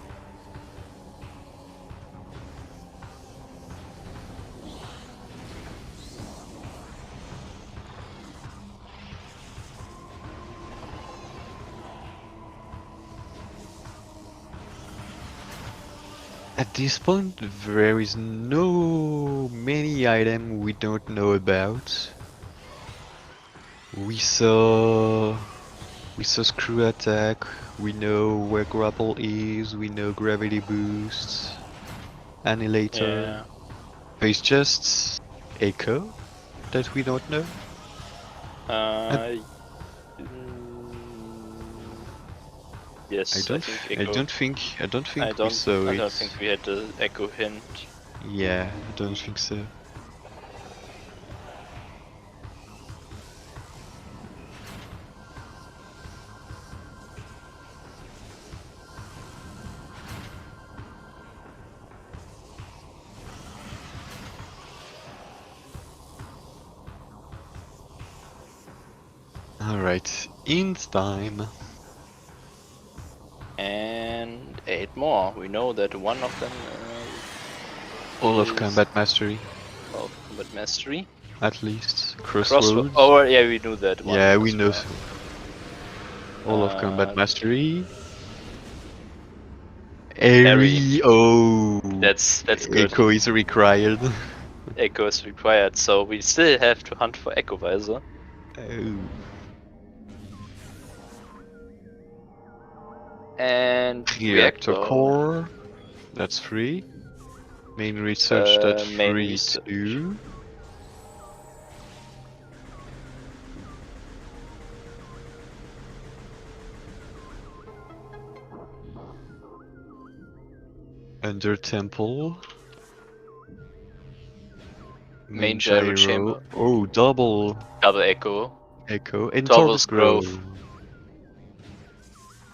At this point, there is no many item we don't know about. We saw screw attack. We know where grapple is. We know gravity boost, annihilator. Yeah. There's just echo that we don't know. Mm, yes, I don't. think I Echo. don't think. I don't think I we don't. saw I it. don't think we had the Echo hint. Yeah, I don't think so. Alright, in time. And 8 more. We know that one of them All of is combat mastery. of combat mastery. at least. Crossroads. Oh, yeah, we knew that one. Yeah, we as know well. all of Combat Mastery. Airy. Airy. Oh, That's good. Echo is required. Echo is required, so we still have to hunt for Echo Visor. Oh. And Reactor reactor. core. That's free. Main research, that's Main free research. too. Under temple. Main gyro chamber. Oh, double Double echo. echo. And Torval's Torvus Grove. Grove.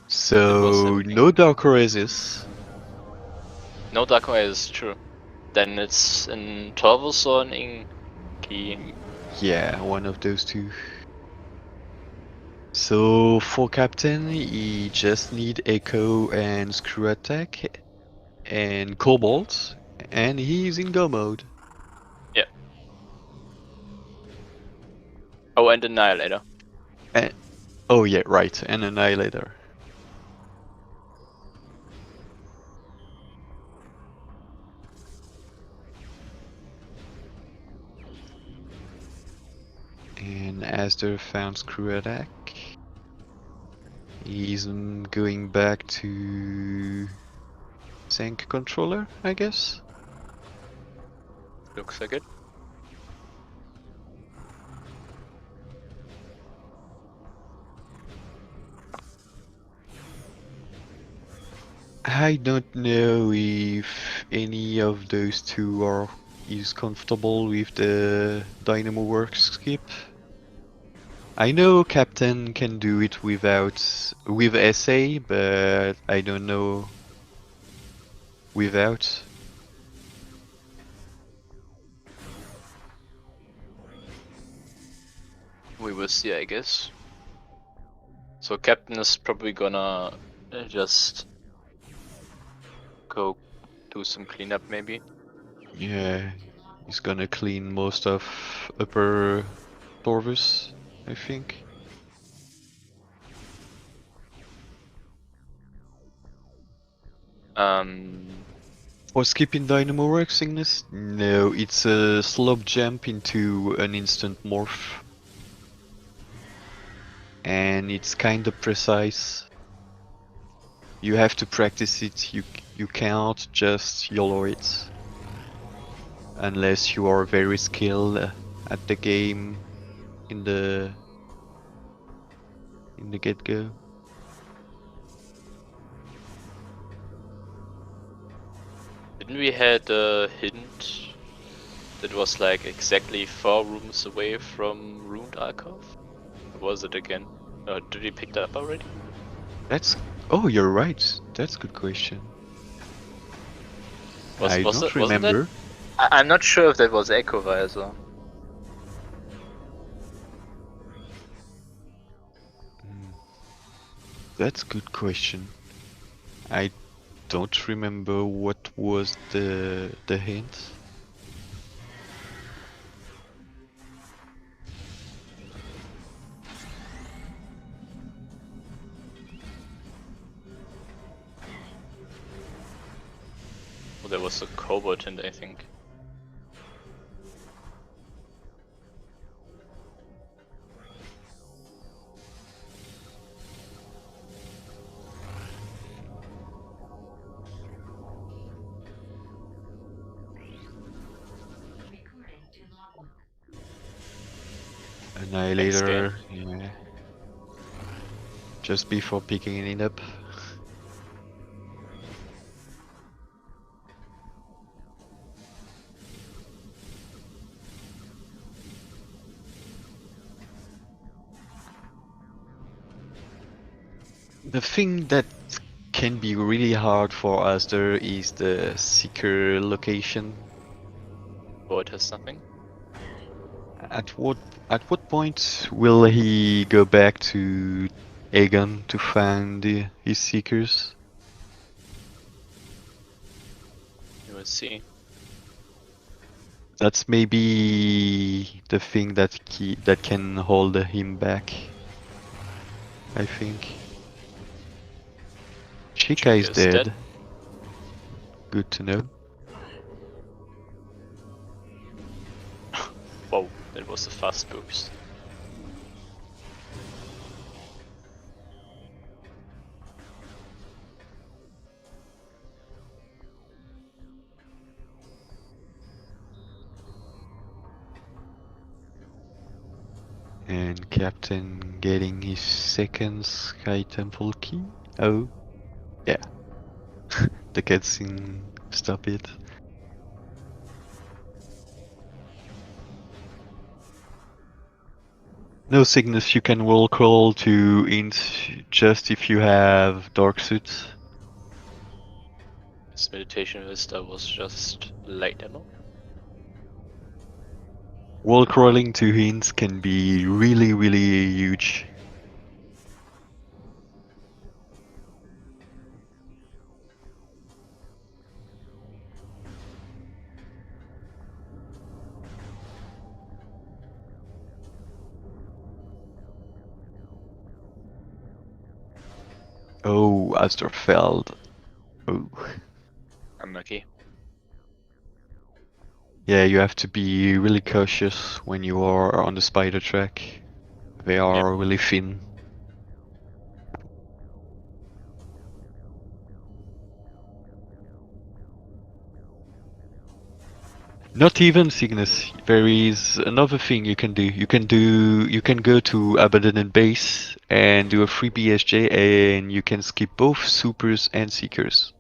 That was So, in no Dark Oasis. No Dark Oasis, true. Then it's in Torval's or in Inki. Yeah, one of those two. So, for Captain, he just need Echo and Screw Attack and Cobalt, and he's in go mode. Yeah. Oh, and Annihilator. And, oh yeah, right, and Annihilator. And Astor found Screw Attack. He's going back to Tank Controller, I guess. Looks like it. I don't know if any of those two is comfortable with the Dynamo Works skip. I know Captain can do it with SA, but I don't know without. We will see, I guess. So Captain is probably gonna just go do some cleanup, maybe. Yeah, he's gonna clean most of upper Torvus, I think. For skipping Dynamo Works, Ignis? No, it's a slope jump into an instant morph. And it's kinda precise. You have to practice it, you can't just YOLO it. Unless you are very skilled at the game in the get-go. Didn't we had a hint that was like exactly 4 rooms away from Ruined Alcove? What was it again? Did we pick that up already? Oh, you're right. That's a good question. I don't remember. I'm not sure if that was Echo Visor. That's a good question. I don't remember what was the hint. Well, there was a cobalt hint, I think. Annihilator, yeah. Just before picking it up. The thing that can be really hard for us there is the seeker location. Void has nothing. At what point will he go back to Aegon to find his seekers? You will see. That's maybe the thing that can hold him back, I think. Chica is Chica's dead. dead. Good to know. Whoa, that was a fast boost. And Captain getting his second Sky Temple key. Oh, yeah. The cutscene. Stop it. No, Cygnus, you can roll crawl to int just if you have Dark Suits. This meditation vista was just light ammo. Wall crawling to hints can be really, really huge. Oh, Asterfeld. Oh. Unlucky. Yeah, you have to be really cautious when you are on the spider track. They are really thin. Not even Cygnus. There is another thing you can do. You can go to Abandoned Base and do a free BSJ and you can skip both supers and seekers.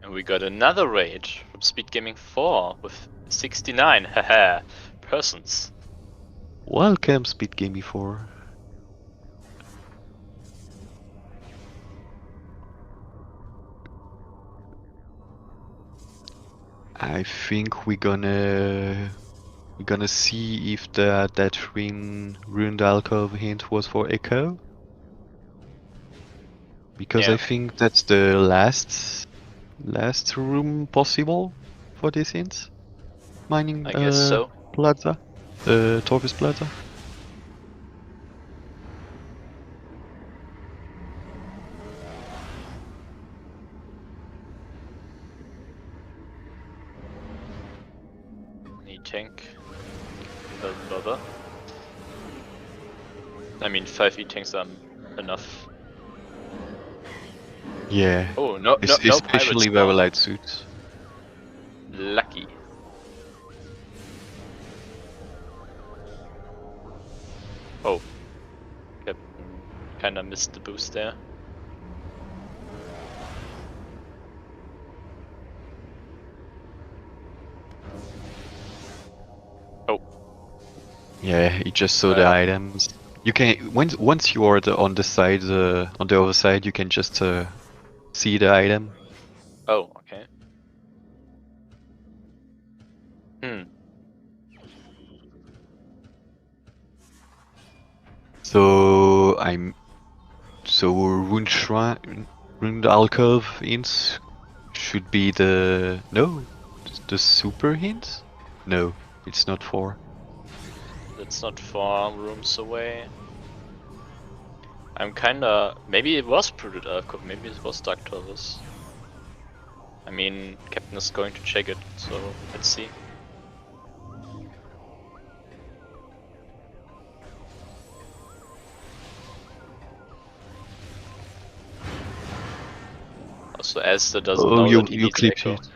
And we got another raid from SpeedGaming 4 with 69 haha persons. Welcome, SpeedGaming 4. I think we're gonna see if that ruined alcove hint was for Echo. Because Yeah. I think that's the last room possible for this hint. Mining I guess so. Plaza. Torvis Plaza. Need tank. Doesn't bother. I mean, 5 E-tanks are enough. Yeah. Oh, no Especially pirates very spawn. light suits. Lucky. Oh. Captain kinda missed the boost there. Oh. Yeah, he just saw the items. You can once you are on the side on the other side, you can just see the item. Oh, okay. Hmm. So Rune Shrine, Rune Alcove hints should be the super hint? No, it's not 4. That's not 4 rooms away. I'm kinda... Maybe it was Prudent Alcove, maybe it was Dark Torus. I mean, Captain is going to check it, so let's see. Also, Asta doesn't know that he You needs clipped Echo. it.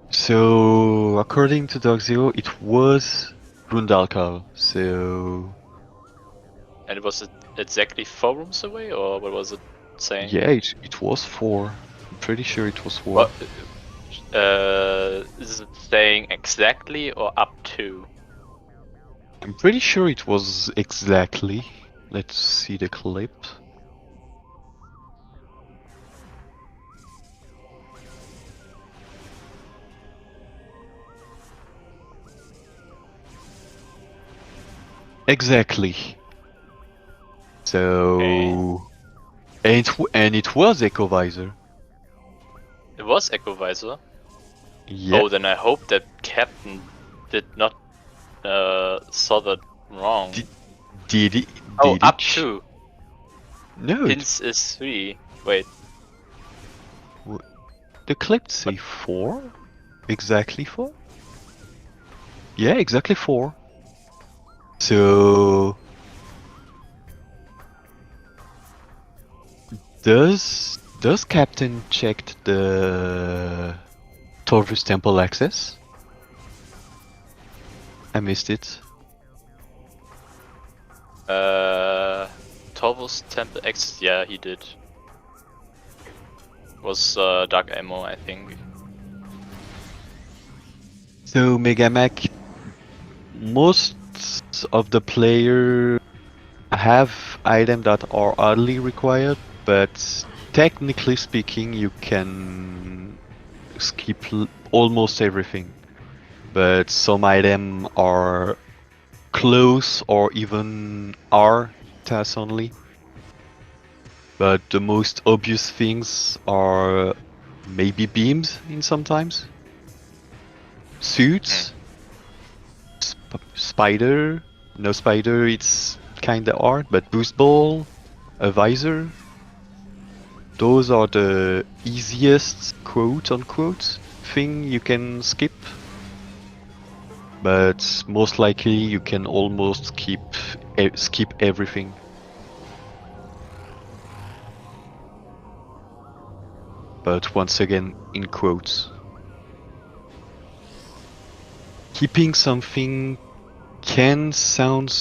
So according to Dog Zero, it was Rune Alcove. So And was it exactly 4 rooms away, or what was it saying? yeah, it was 4. I'm pretty sure it was 4. What? Is it saying exactly or up to? I'm pretty sure it was exactly. Let's see the clip. Exactly. So Okay. and it was Echo Visor. It was Echo Visor. Yeah. Oh, then I hope that Captain did not saw that wrong. Did it? Oh, Did up it? 2. No. Pins is 3. Wait. The clip say 4? Exactly 4? Yeah, exactly 4. So does Captain checked the Torvus Temple access? I missed it. Torvus Temple X. Yeah, he did. Was Dark Ammo, I think. So Megamac, most of the player have items that are oddly required, but technically speaking, you can skip almost everything. But some items are close or even are task only. But the most obvious things are maybe beams in sometimes, suits, spider. No spider, it's kinda hard, but boost ball, a visor. Those are the easiest quote unquote thing you can skip. But most likely you can almost skip everything. But once again, in quotes. Keeping something can sound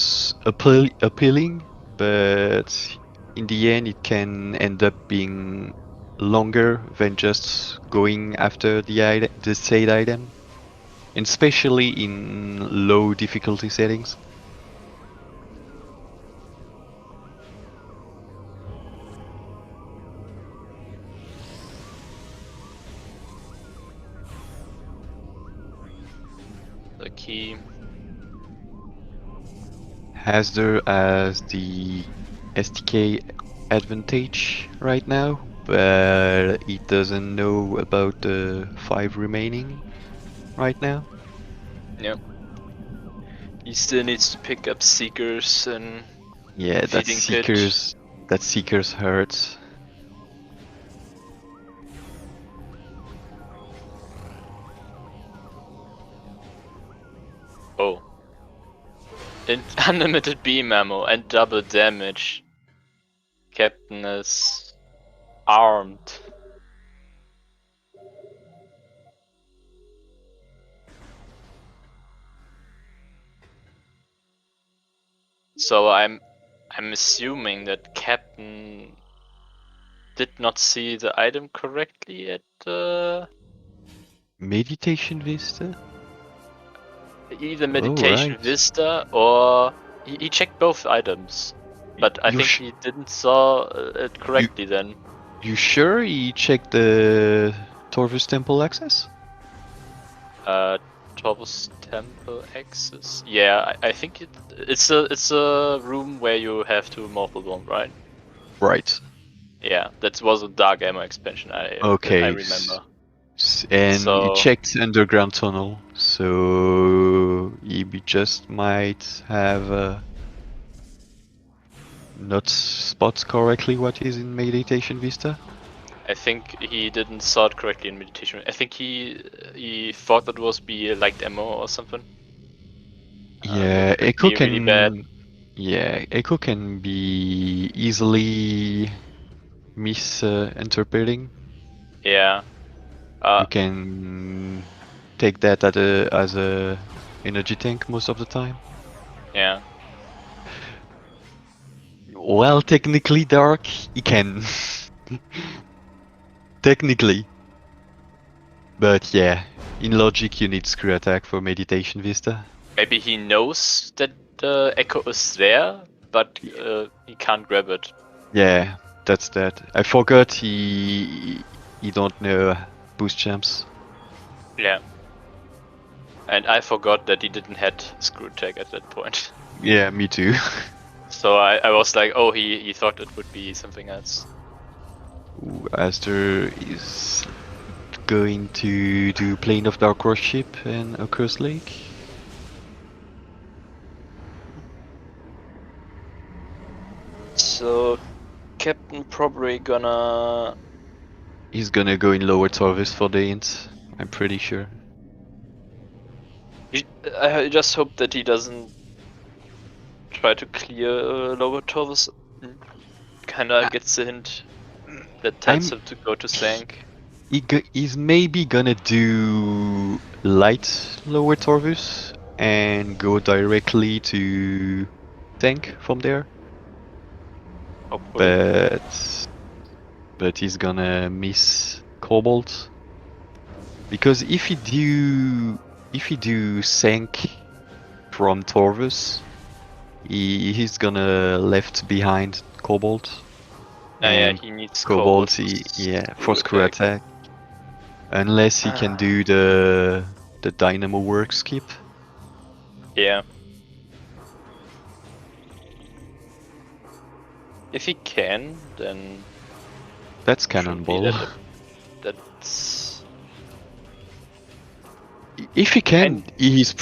appealing, but in the end it can end up being longer than just going after the said item, and especially in low difficulty settings. The key. Hasder has the STK advantage right now, but he doesn't know about the 5 remaining right now. Yep. He still needs to pick up Seekers and Yeah, Feeding Pit. That Seekers hurts. Oh. And unlimited beam ammo and double damage. Captain is armed. So I'm assuming that Captain did not see the item correctly at Meditation Vista? either Oh, Meditation right. Vista or he checked both items. But I You think sh he didn't saw it you correctly then. you sure he checked the Torvus Temple access? Uh, Torvus Temple access. Yeah, I think it's a room where you have to morphle bomb, right? Right. Yeah, that was a Dark Ammo expansion. I Okay. remember. And he So checked underground tunnel, so he just might have not spot correctly what is in Meditation Vista. I think he didn't saw it correctly in meditation. I think he thought that was be light ammo or something. That Yeah, could be really bad. Echo can be easily misinterpreting. Yeah. You can take that as a energy tank most of the time. Yeah. Well, technically, Dark, he can. Technically. But yeah, in logic, you need screw attack for Meditation Vista. Maybe he knows that the echo is there, but he can't grab it. Yeah, that's that. I forgot he don't know boost champs. Yeah. And I forgot that he didn't had screw tag at that point. Yeah, me too. So I was like, oh, he thought it would be something else. Ooh, Aster is going to do Plane of Dark Worship and Accursed Lake. So, Captain probably gonna. He's gonna go in Lower Torvis for the int, I'm pretty sure. I just hope that he doesn't try to clear Lower Torvus. Kinda gets the hint that tells him to go to Sank. He's maybe gonna do light Lower Torvis and go directly to tank from there. Hopefully. But he's gonna miss Cobalt. Because if he do Sank from Torvus, he's gonna left behind Cobalt. Yeah, And he needs Cobalt, Corvus for to screw attack. Unless he can do the Dynamo Work skip. Yeah. If he can, then That's shouldn't be Cannonball. that's If he can, and he's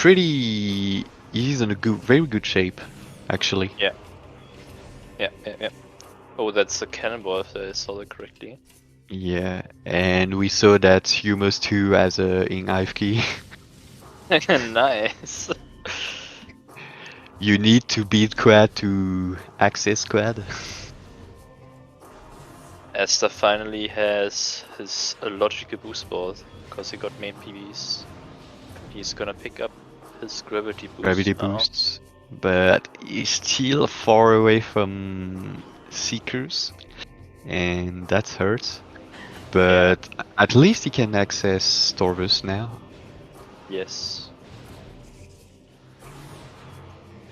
in a very good shape, actually. yeah. Oh, that's the cannonball if I saw it correctly. Yeah, and we saw that Humus 2 as a in IFK. Nice. You need to beat Quad to access Quad. Asta finally has his logical boost ball because he got main PVs. He's gonna pick up his gravity boost Gravity now. boosts, but he's still far away from Seekers, and that hurts. But at least he can access Torvus now. Yes.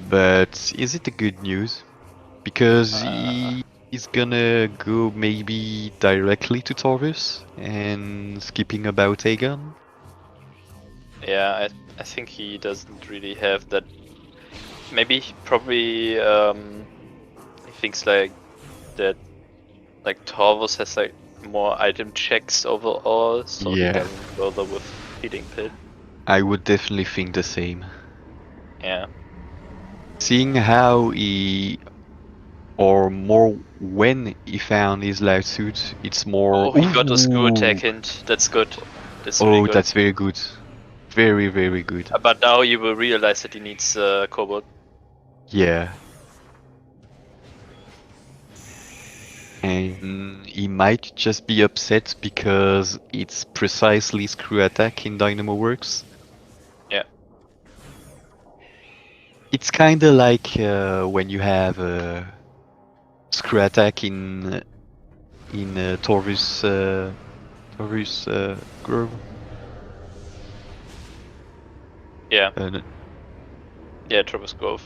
But is it a good news? Because he's gonna go maybe directly to Torvus and skipping about Aegon. Yeah, I think he doesn't really have that. Maybe probably he thinks like that like Torvus has like more item checks overall, so he Yeah, doesn't bother with feeding pit. I would definitely think the same. Yeah. Seeing how or more when he found his light suit, it's more. Oh, he got a screw attack Ooh, hint. That's good. That's really oh, good. that's very good. Very, very good. But now you will realize that he needs Cobalt. Yeah. And he might just be upset because it's precisely screw attack in Dynamo Works. Yeah. It's kinda like when you have screw attack in Torvus Grove. Yeah. Uh, Yeah, Travis Grove.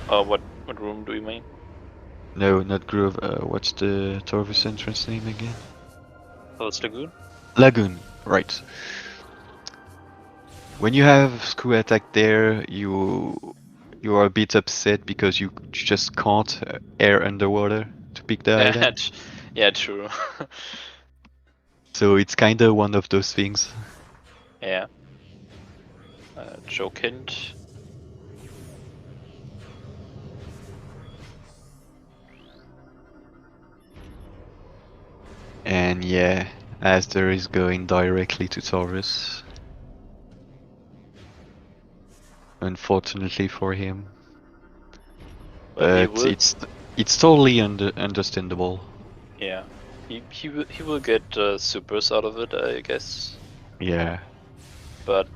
What room do you mean? no, not Grove. What's the Torvus entrance name again? Hell's Lagoon? Lagoon, right. When you have screw attack there, you are a bit upset because you just can't air underwater to pick the Yeah, item. yeah, true. So it's kinda one of those things. Yeah. Joke hint. And yeah, Aster is going directly to Taurus. Unfortunately for him. But he But will. it's totally understandable. Yeah. He will get supers out of it, I guess. Yeah. But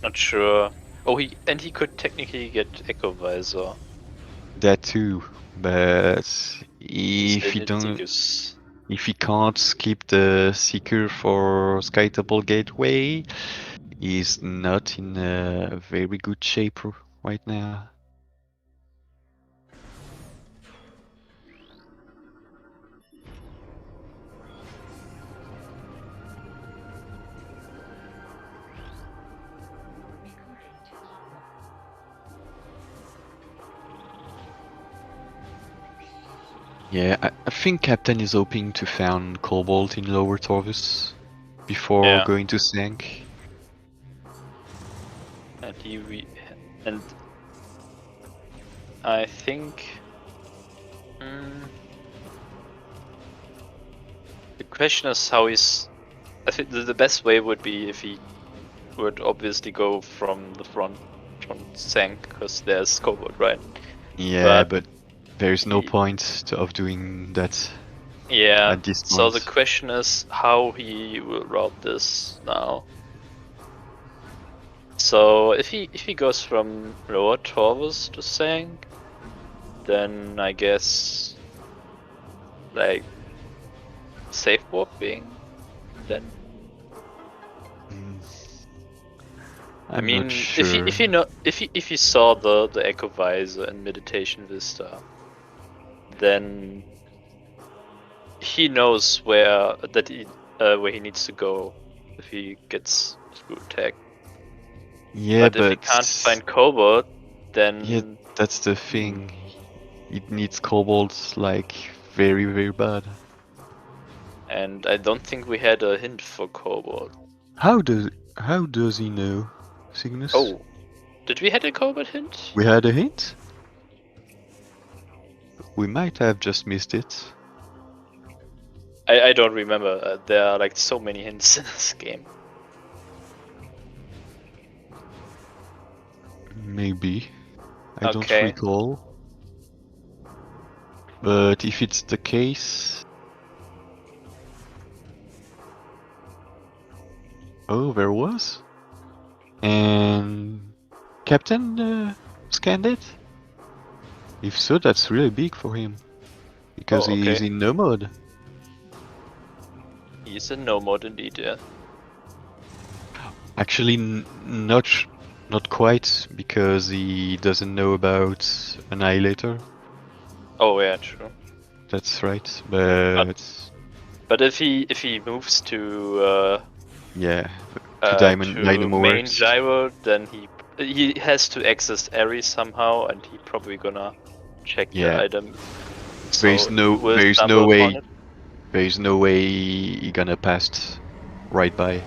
not sure. Oh, he could technically get Echo Visor. That too. But Still if you hit don't Seekers. if he can't skip the Seeker for Skytable Gateway, he's not in a very good shape right now. Yeah, I think Captain is hoping to find Cobalt in Lower Torvus before Yeah. going to Sank. And and I think the question is how he's. I think the best way would be if he would obviously go from the front from Sank because there's Cobalt, right? Yeah, But but there's no he, point of doing that yeah. at this So the point. question is how he will route this now. So if he goes from lower Torvus to Sank, then I guess like safe warping. Then Mm, I I'm not mean, if sure. he saw the Echo Visor and Meditation Vista, then he knows where he needs to go if he gets through attack. Yeah, But if he but can't find Cobalt, yeah, then that's the thing. It needs Cobalt like very, very bad. and I don't think we had a hint for Cobalt. How does he know, Cygnus? Oh, did we had a Cobalt hint? We had a hint? We might have just missed it. I don't remember. There are like so many hints in this game. Maybe. I don't Okay. recall. But if it's the case... Oh, there was? And... Captain scanned it? If so, that's really big for him. Because Oh, he's okay. in no mode. He's in no mode indeed, yeah. Actually, not quite, because he doesn't know about Annihilator. Oh yeah, true. That's right, But but... but if he moves Yeah, to Diamond to Dynamo main Works. gyro, then he has to access Ares somehow, and he probably gonna check the Yeah, item. there's So he no, will there's no stumble upon way, it. there's no way he gonna pass right by.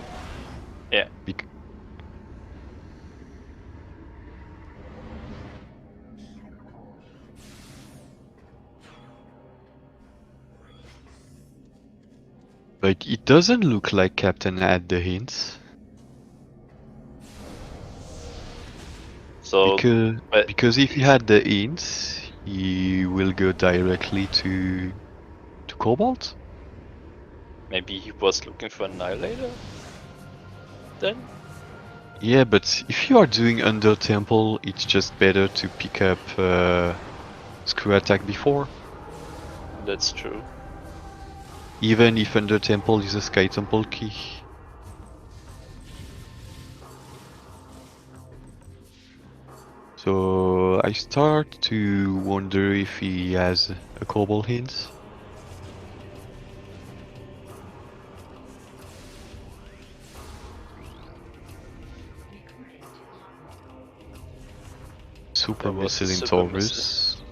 Yeah. Bec- Like, it doesn't look like Captain had the hints. So, Because, but because if he if had the hints, he will go directly to Cobalt? maybe he was looking for Annihilator, then Yeah, but if you are doing Under Temple, it's just better to pick up Screw Attack before. that's true. Even if Under Temple is a Sky Temple key. So I start to wonder if he has a Cobalt hint. Super There was a Missile in super missile. Taurus.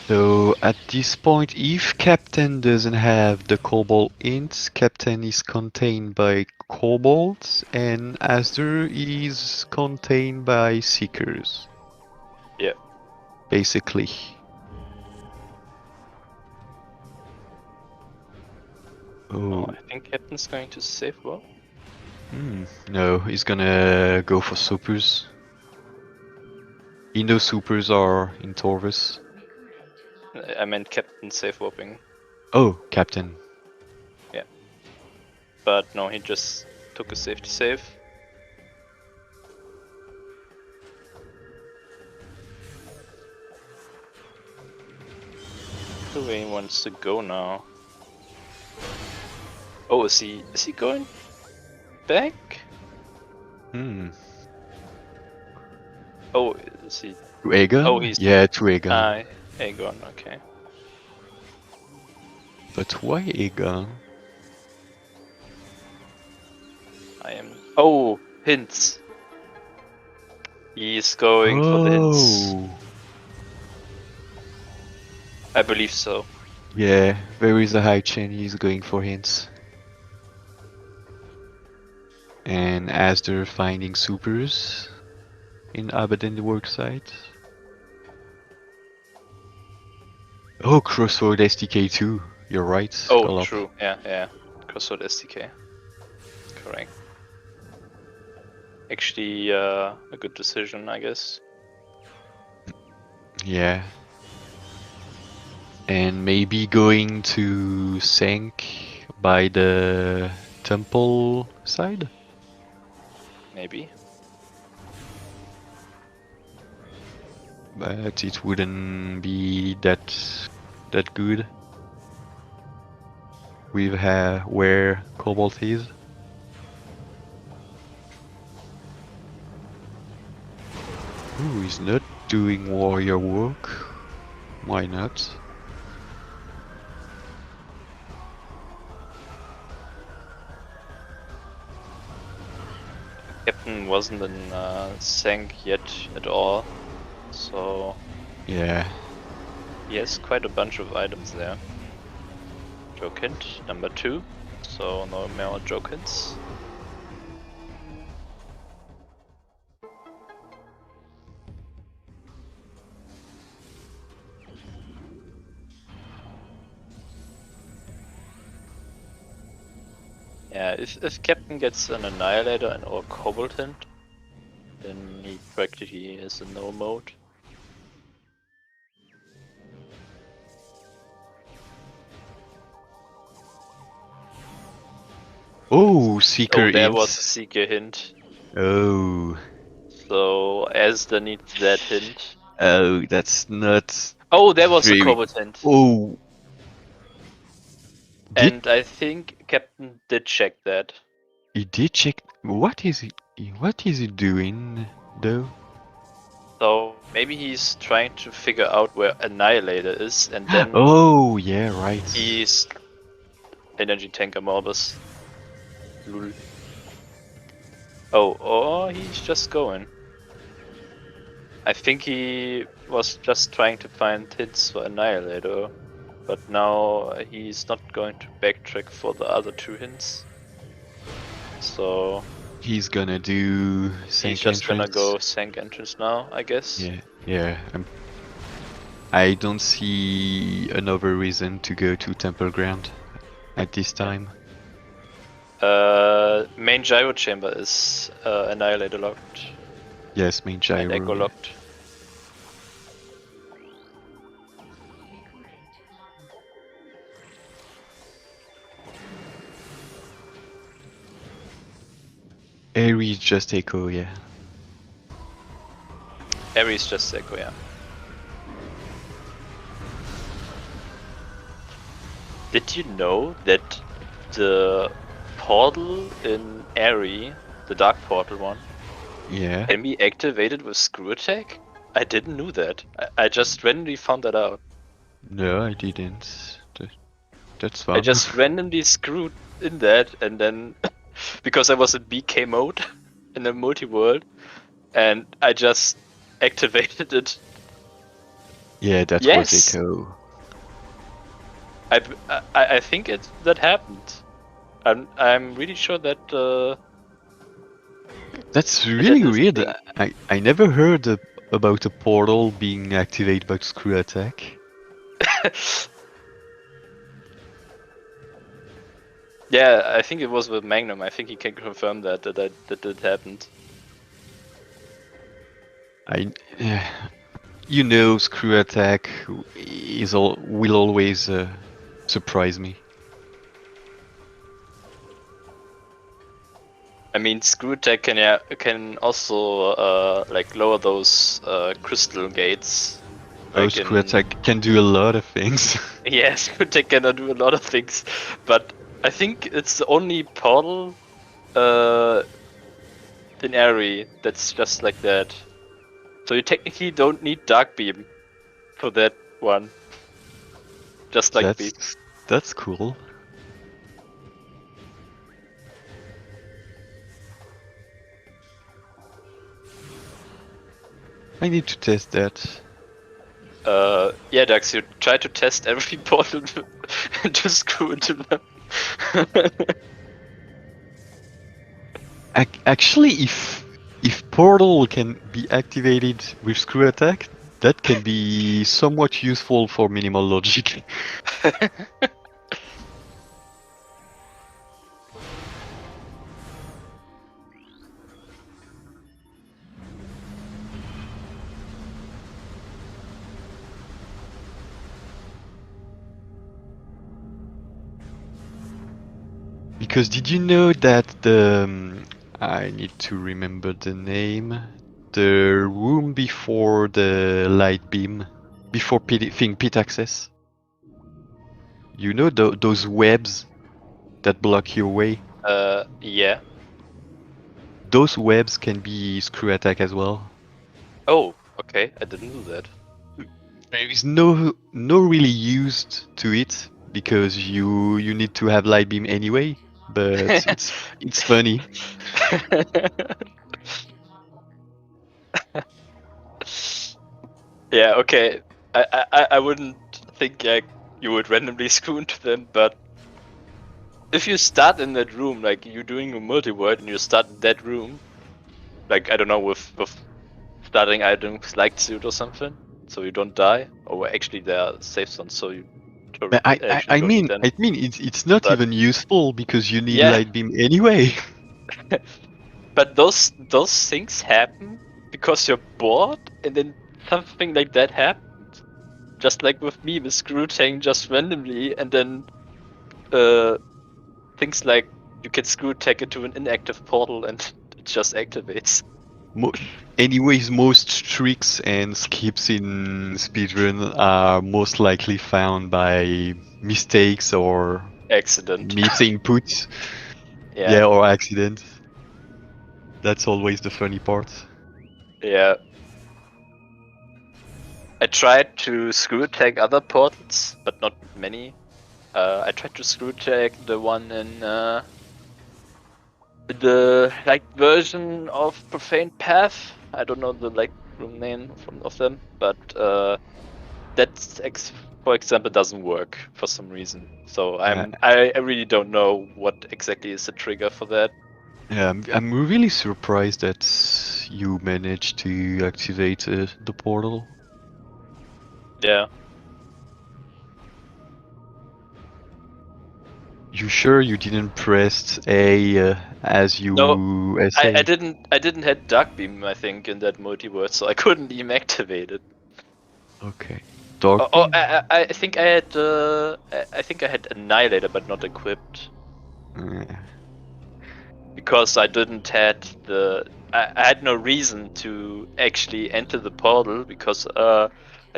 So at this point, if Captain doesn't have the Cobalt hints, Captain is contained by Cobalt and Asder is contained by Seekers. Yeah. Basically. Oh, Oh, I think Captain's going to save well. no, he's gonna go for supers. He knows supers are in Torvus. I meant Captain save warping. Oh, Captain. Yeah. But no, he just took a safety save. The way he wants to go now. Oh, is he going back? Oh, is he? To Aegon? Oh, he's Yeah, to Aegon. Aegon. Okay. But why Aegon? I am. Oh, hints. He's going for the hints. Oh, I believe so. yeah, there is a high chance he's going for hints. And as they're finding supers in Abaddon the worksite. Oh, Crossroad SDK too. You're right, Oh, Golop. true. Yeah. Crossroad SDK. Correct. Actually, a good decision, I guess. Yeah. And maybe going to Sank by the temple side? Maybe. But it wouldn't be that good with where Cobalt is. Ooh, he's not doing warrior work. Why not? Captain wasn't in Sank yet at all, so Yeah. he has quite a bunch of items there. Joke hint number 2, so no more joke hints. Yeah, if Captain gets an Annihilator and or Cobalt hint, then he practically is in no mode. Oh, Seeker Oh, there int. was a Seeker hint. Oh. So Asda needs that hint. Oh, that's not Oh, there was a very... Cobalt hint. Oh. And I think Captain did check that. He did check... What is he doing, though? So maybe he's trying to figure out where Annihilator is, and then Oh, yeah, right. he's Energy Tanker Morbus. Lul. Oh, or he's just going. I think he was just trying to find hits for Annihilator, but now he's not going to backtrack for the other 2 hints. So He's gonna do Sank he's just gonna entrance. go Sank entrance now, I guess. Yeah. I don't see another reason to go to Temple Ground at this time. Main gyro chamber is Annihilator locked Yes, main gyro. and Echo locked. Ares just Echo, yeah. Ares just Echo, yeah. Did you know that the portal in Aerie, the dark portal one, Yeah. can be activated with screw attack? I didn't know that. I just randomly found that out. No, I didn't. That's fun. I just randomly screwed in that, and then because I was in BK mode in the multi-world, and I just activated it. Yeah, that Yes! was Echo. I think that happened. I'm really sure that That's that really is weird. thing. I never heard about a portal being activated by screw attack. Yeah, I think it was with Magnum. I think he can confirm that it happened. You know, screw attack will always surprise me. I mean, screw attack can also like lower those crystal gates. Like Screw attack can do a lot of things. yeah, screw attack cannot do a lot of things, but I think it's the only portal in Airy that's just like that. So you technically don't need Dark Beam for that one. Just like Beam. That's cool. I need to test that. Yeah, Dax, you try to test every portal and just screw into them. Actually, if portal can be activated with screw attack, that can be somewhat useful for minimal logic. Because did you know that I need to remember the name, the room before the light beam, before pit access. You know those webs that block your way. Yeah. Those webs can be screw attack as well. Oh, okay. I didn't know that. There is no really used to it because you need to have light beam anyway. But it's funny. Yeah, okay. I wouldn't think like you would randomly screw into them, but if you start in that room, like you're doing a multi-word and you start in that room, like I don't know, with starting items like suit or something, so you don't die, or actually there are safe zones, so you But actually don't need them. I mean it's not But even useful because you need yeah, light beam anyway. but those things happen because you're bored, and then something like that happens. Just like with me, with screw tank just randomly, and then uh things like you can screw tag into an inactive portal and it just activates. Mo- Anyways, most tricks and skips in speedrun are most likely found by mistakes or Accident. miss input. Yeah, Yeah, or accident. That's always the funny part. yeah. I tried to screw tag other portals, but not many. I tried to screw tag the one in the like version of Profane Path. I don't know the like room name of them, but that for example doesn't work for some reason. So Uh, I really don't know what exactly is the trigger for that. yeah, I'm really surprised that you managed to activate the portal. Yeah. You sure you didn't press A as No, you I essay? didn't have Dark Beam, I think, in that multiverse, so I couldn't even activate it. Okay. Dark Oh, beam? I think I had I think I had Annihilator, but not equipped Uh, because I didn't had the I had no reason to actually enter the portal because I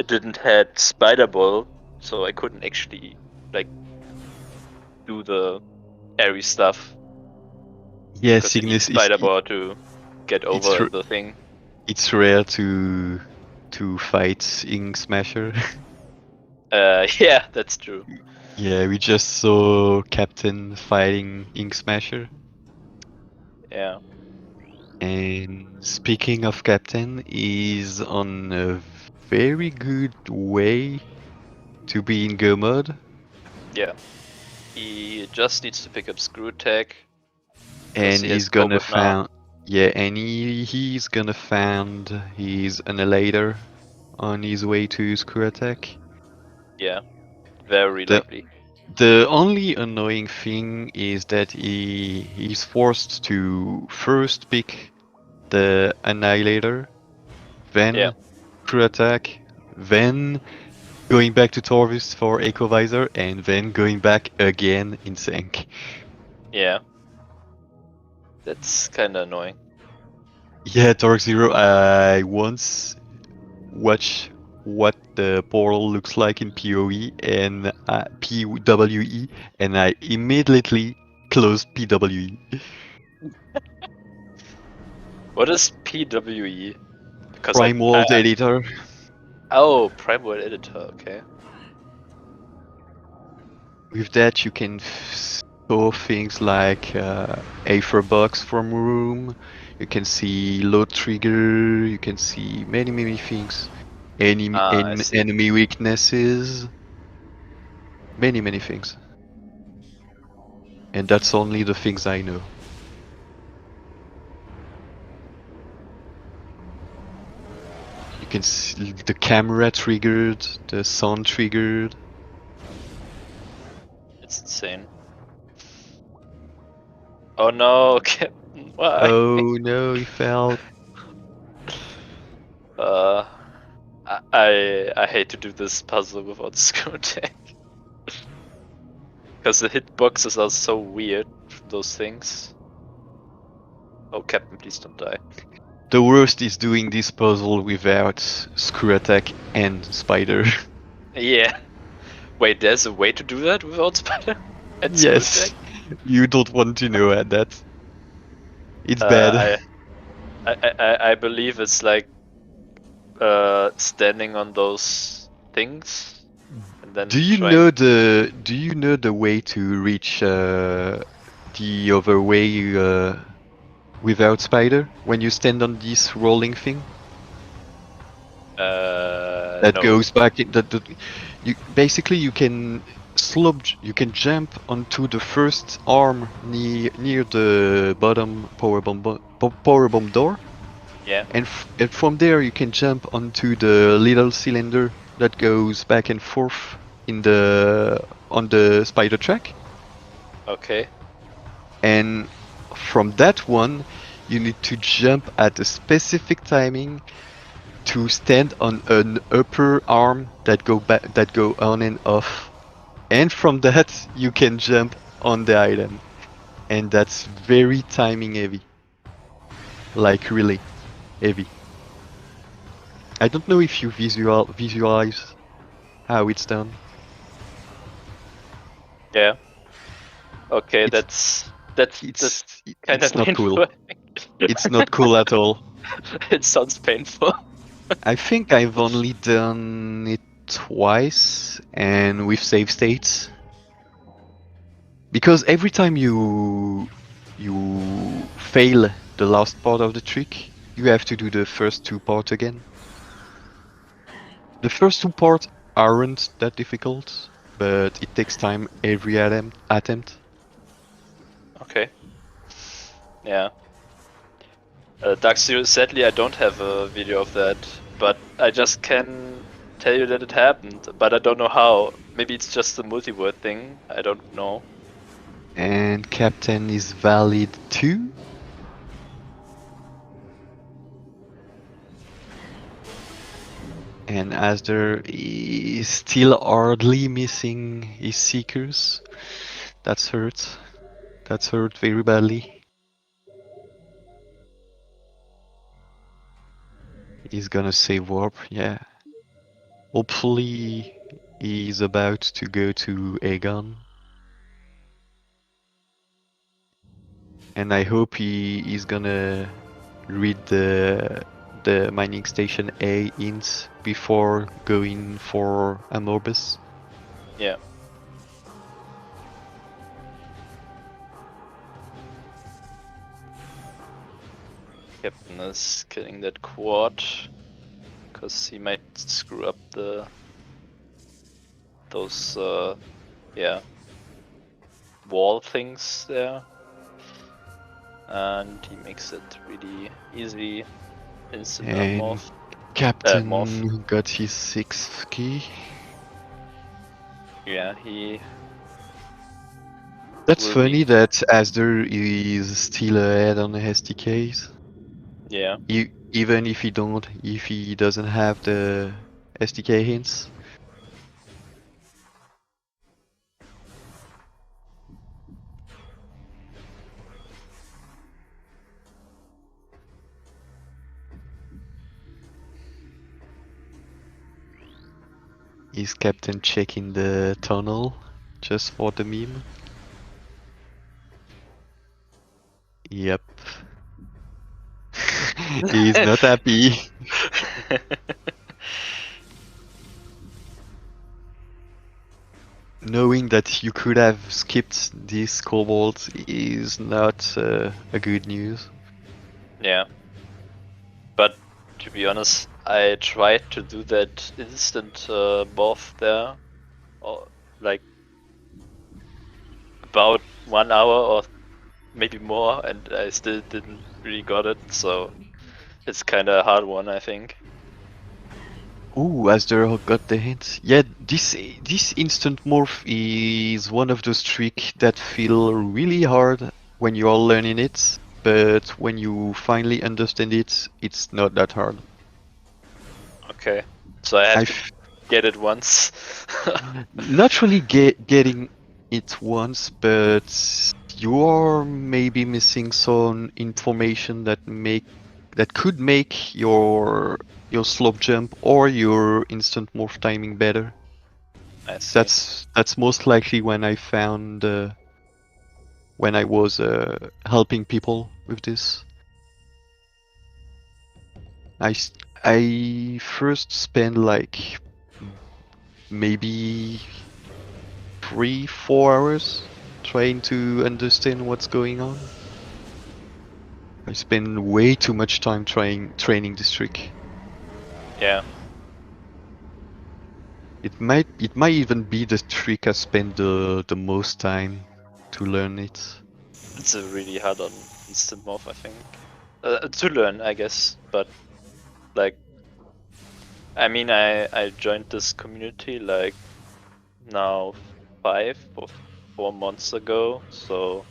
didn't had Spider Ball, so I couldn't actually like do the airy stuff yeah, because you need Cygnus is Spider Ball to get it's over the thing. it's rare to fight Ink Smasher. Yeah, that's true. Yeah, we just saw Captain fighting Ink Smasher. Yeah, And speaking of Captain, is on a very good way to be in Go mode. yeah. He just needs to pick up Screw Tech because And he has he's gonna Cobalt now. found yeah, and he's gonna find his annihilator on his way to Screw Attack. Yeah, very The likely. the only annoying thing is that he's forced to first pick the annihilator, Yeah, then Screw Attack, then going back to Torvis for Echo Visor, and then going back again in sync. yeah. That's kind of annoying. Yeah, Torque Zero, I once watched what the portal looks like in PoE and PWE, and I immediately closed PWE. What is PWE? Because Prime World Editor. oh, Prime World Editor. Okay. With that, you can store things like Aether box from room. You can see load trigger. You can see many things. I see. Enemy weaknesses. Many things. And that's only the things I know. You can see the camera triggered, the sound triggered. It's insane. Oh no, Captain, why? Oh no, he fell. Uh, I hate to do this puzzle without screw tech. Because the hitboxes are so weird, those things. Oh, Captain, please don't die. The worst is doing this puzzle without screw attack and spider. Yeah. Wait, there's a way to do that without spider and screw attack? Yes, you don't want to know at that. It's bad. Uh, I believe it's like standing on those things and then trying. Do you know the way to reach the other way without spider when you stand on this rolling thing that No. goes back that you basically you can you can jump onto the first arm near the bottom power bomb door. Yeah. And from there you can jump onto the little cylinder that goes back and forth in the on the spider track. Okay. And from that one, you need to jump at a specific timing to stand on an upper arm that go on and off. And from that, you can jump on the item, and that's very timing heavy, like really heavy. I don't know if you visualize how it's done. Yeah. Okay, It's that's kind of it's not cool. painful. It's not cool at all. It sounds painful. I think I've only done it twice and with save states. Because every time you fail the last part of the trick, you have to do the first two parts again. The first two parts aren't that difficult, but it takes time every attempt. Okay. Yeah. Dark Zero, sadly, I don't have a video of that, but I just can tell you that it happened, but I don't know how. Maybe it's just a multi-word thing. I don't know. And Captain is valid too. And Asder is still hardly missing his seekers. That's hurt. That's hurt very badly. He's gonna save warp, yeah. Hopefully he's about to go to Aegon. And I hope he is gonna read the mining station A int before going for Amorbus. Yeah. Captain is killing that quad because he might screw up those yeah, wall things there, and he makes it really easy. Instant And morph. Morph. Captain got his 6th key. Yeah, he That's will funny need. that Asder is still ahead on the STKs. Yeah. Even if he doesn't have the STK hints. Is Captain checking the tunnel just for the meme? Yep. He's not happy. Knowing that you could have skipped this cobalt is not a good news. Yeah. But to be honest, I tried to do that instant morph there, or like about 1 hour or maybe more, and I still didn't really got it. So it's kind of a hard one, I think. Ooh, Asder got the hint. Yeah, this instant morph is one of those tricks that feel really hard when you are learning it, but when you finally understand it, it's not that hard. Okay, so I have to I've get it once. not really getting it once, but you are maybe missing some information that could make your slope jump or your instant morph timing better. I see. That's most likely when I found when I was helping people with this. I first spent like maybe 3-4 hours trying to understand what's going on. I spend way too much time training this trick. Yeah, It might even be the trick I spend the most time to learn it. it's a really hard on instant morph, I think. To learn, I guess, but like, I mean, I joined this community like now 5 or 4 months ago, so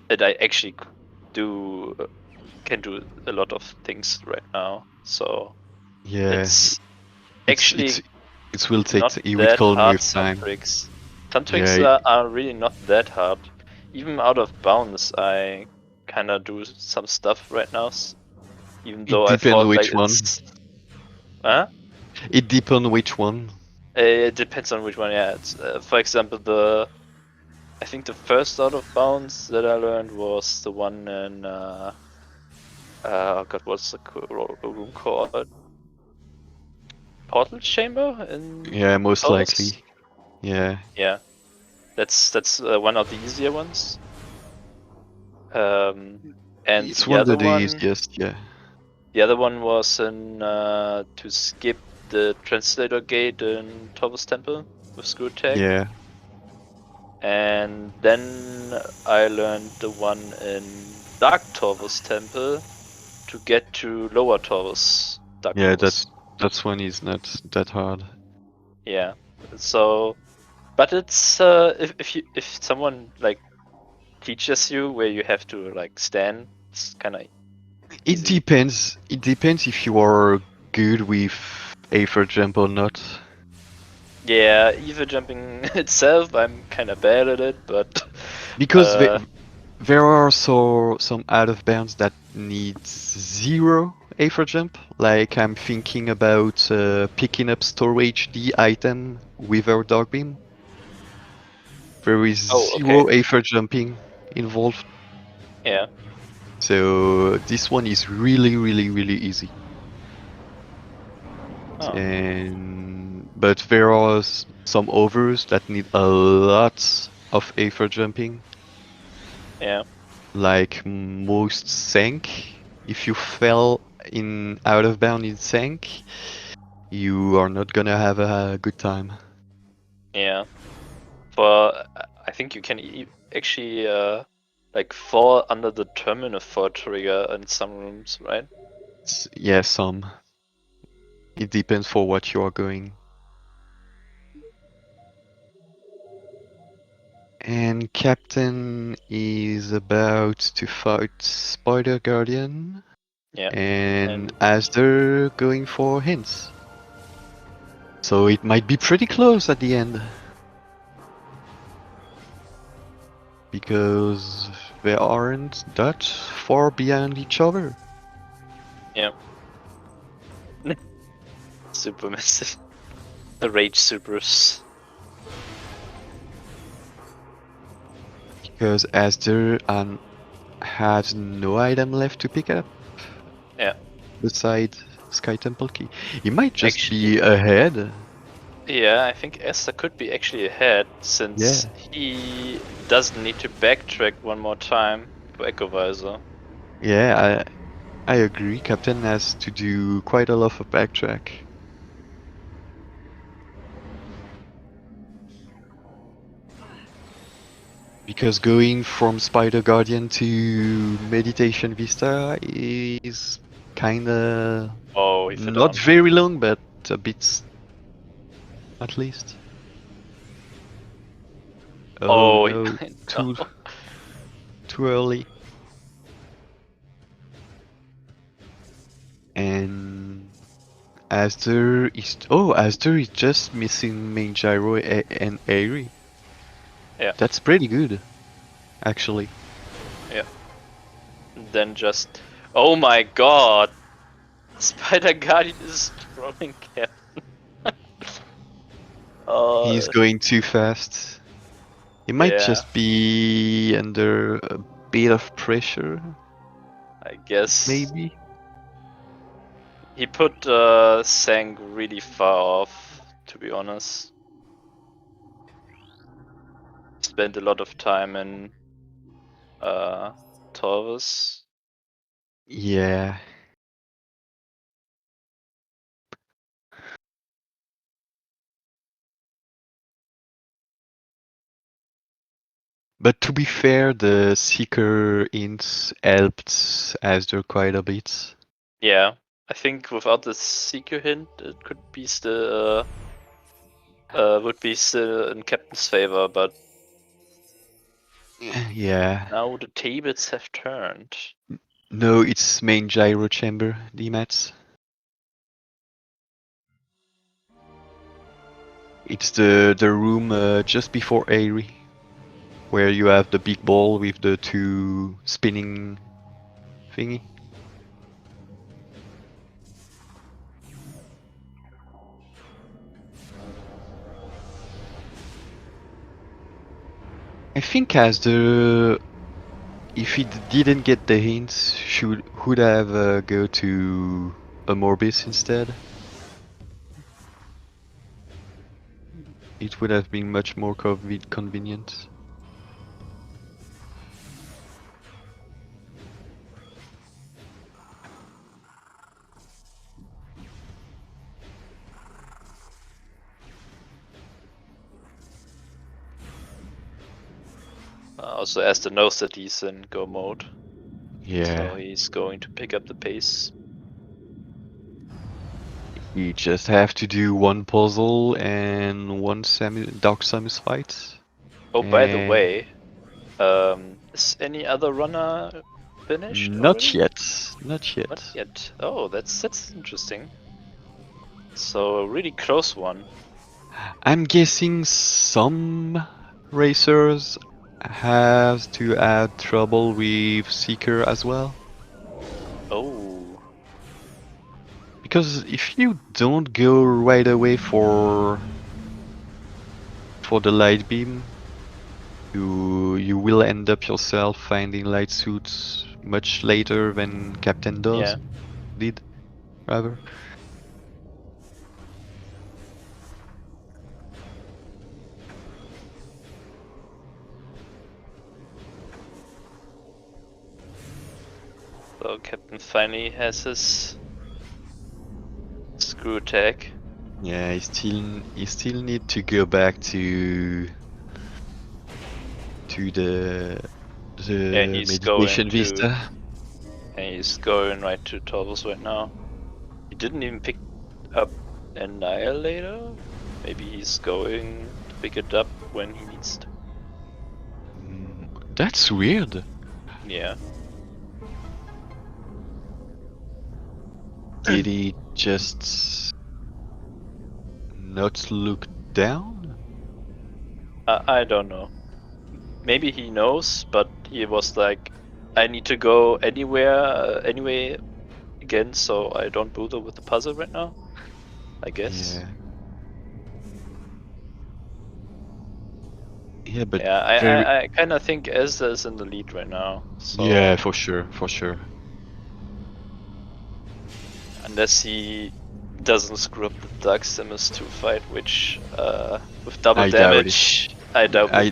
that I actually do can do a lot of things right now. So Yeah, it's it's it's actually it will not it will that come hard. with Some time. tricks, some tricks Yeah, are really not that hard. Even out of bounds, I kind of do some stuff right now. Even it though I depends thought like which one. it's, huh? It depends which one. It depends on which one. Yeah, it's, for example, I think the first out of bounds that I learned was the one in oh god, what's the room called? Portal chamber in Yeah, most Taurus? likely. Yeah, Yeah, that's one of the easier ones. Um, and it's one of the easiest. Yeah, the other one was in to skip the translator gate in Taurus Temple with screw tag. yeah, And then I learned the one in Dark Taurus Temple to get to Lower Taurus, Dark yeah. Taurus. That's one is not that hard. Yeah. So, but it's if someone like teaches you where you have to like stand, it's kind of It easy. depends. It depends if you are good with Aether jump or not. Yeah, either jumping itself, I'm kind of bad at it, but Because there are some out of bounds that need zero Aether jump. Like I'm thinking about picking up storage D item without dark beam. There is oh, okay, zero Aether jumping involved. yeah, So this one is really, really, really easy. oh, And but there are some others that need a lot of Aether jumping, yeah, like most Sank. If you fell in out of bound in Sank, you are not gonna have a good time. yeah. For I think you can actually like fall under the terminal for trigger in some rooms, right? Yeah, some. It depends for what you are going. And Captain is about to fight Spider Guardian, Yeah, and and Asder going for hints. So it might be pretty close at the end. Because they aren't that far behind each other. yeah, super massive. The Rage Supers. Because Asder has no item left to pick up Yeah. beside Sky Temple Key. He might just Actually, be ahead. yeah, I think Esther could be actually ahead since he doesn't need to backtrack one more time for Echo Visor. Yeah, I agree. Captain has to do quite a lot of backtrack. Because going from Spider Guardian to Meditation Vista is kinda Oh, he fell not down. very long, but a bit at least. Oh Oh, no, no. too early. And Asder is just missing main gyro and Airy. Yeah, That's pretty good, actually. yeah. Then just. Oh my god! Spider Guardian is throwing Captain. He's going too fast. He might Yeah, just be under a bit of pressure, I guess. maybe. He put Sang really far off, to be honest. Spent a lot of time in Torvus. Yeah. But to be fair, the Seeker Ints helped Asder quite a bit. Yeah, I think without the Seeker hint, it could be still would be still in Captain's favor, but Yeah. now the tables have turned. No, it's main gyro chamber, DMATs. It's the room just before Airy, where you have the big ball with the two spinning thingy. I think as the if he didn't get the hints, would have go to a Morbis instead. It would have been much more convenient. Also, Aston knows that he's in go mode, Yeah. so he's going to pick up the pace. You just have to do one puzzle and one Dark Samus fight. Oh, by the way, is any other runner finished Not already? yet. Not yet. Not yet. Oh, that's interesting. So a really close one. I'm guessing some racers have to have trouble with Seeker as well. Oh, Because if you don't go right away for the light beam, you will end up yourself finding light suits much later than Captain yeah. did rather. So Captain finally has his screw attack. Yeah, he still need to go back to And the he's going meditation to, vista. and he's going right to Torvus right now. He didn't even pick up Annihilator. Maybe he's going to pick it up when he needs to. That's weird. Yeah. Did he just not look down? I don't know. Maybe he knows, but he was like, I need to go anywhere, anyway, again, so I don't bother with the puzzle right now. I guess. Yeah. Yeah, but Yeah, very. I kind of think Ezra is in the lead right now. So Yeah, for sure, for sure. unless he doesn't screw up the Dark Simus 2 fight, which with double I doubt it. damage, I doubt it.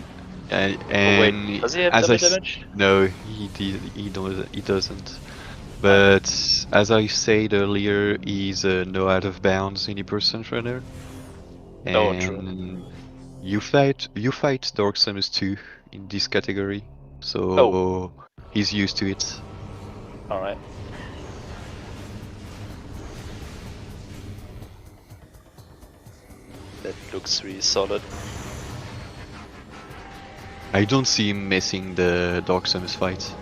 I Oh wait, and does he have as double damage? no, he did. He doesn't. Oh, But as I said earlier, he's no out of bounds any person runner, oh, true. and you fight Dark Samus too in this category, Oh, so he's used to it. all right. That looks really solid. I don't see him missing the Dark Samus fight.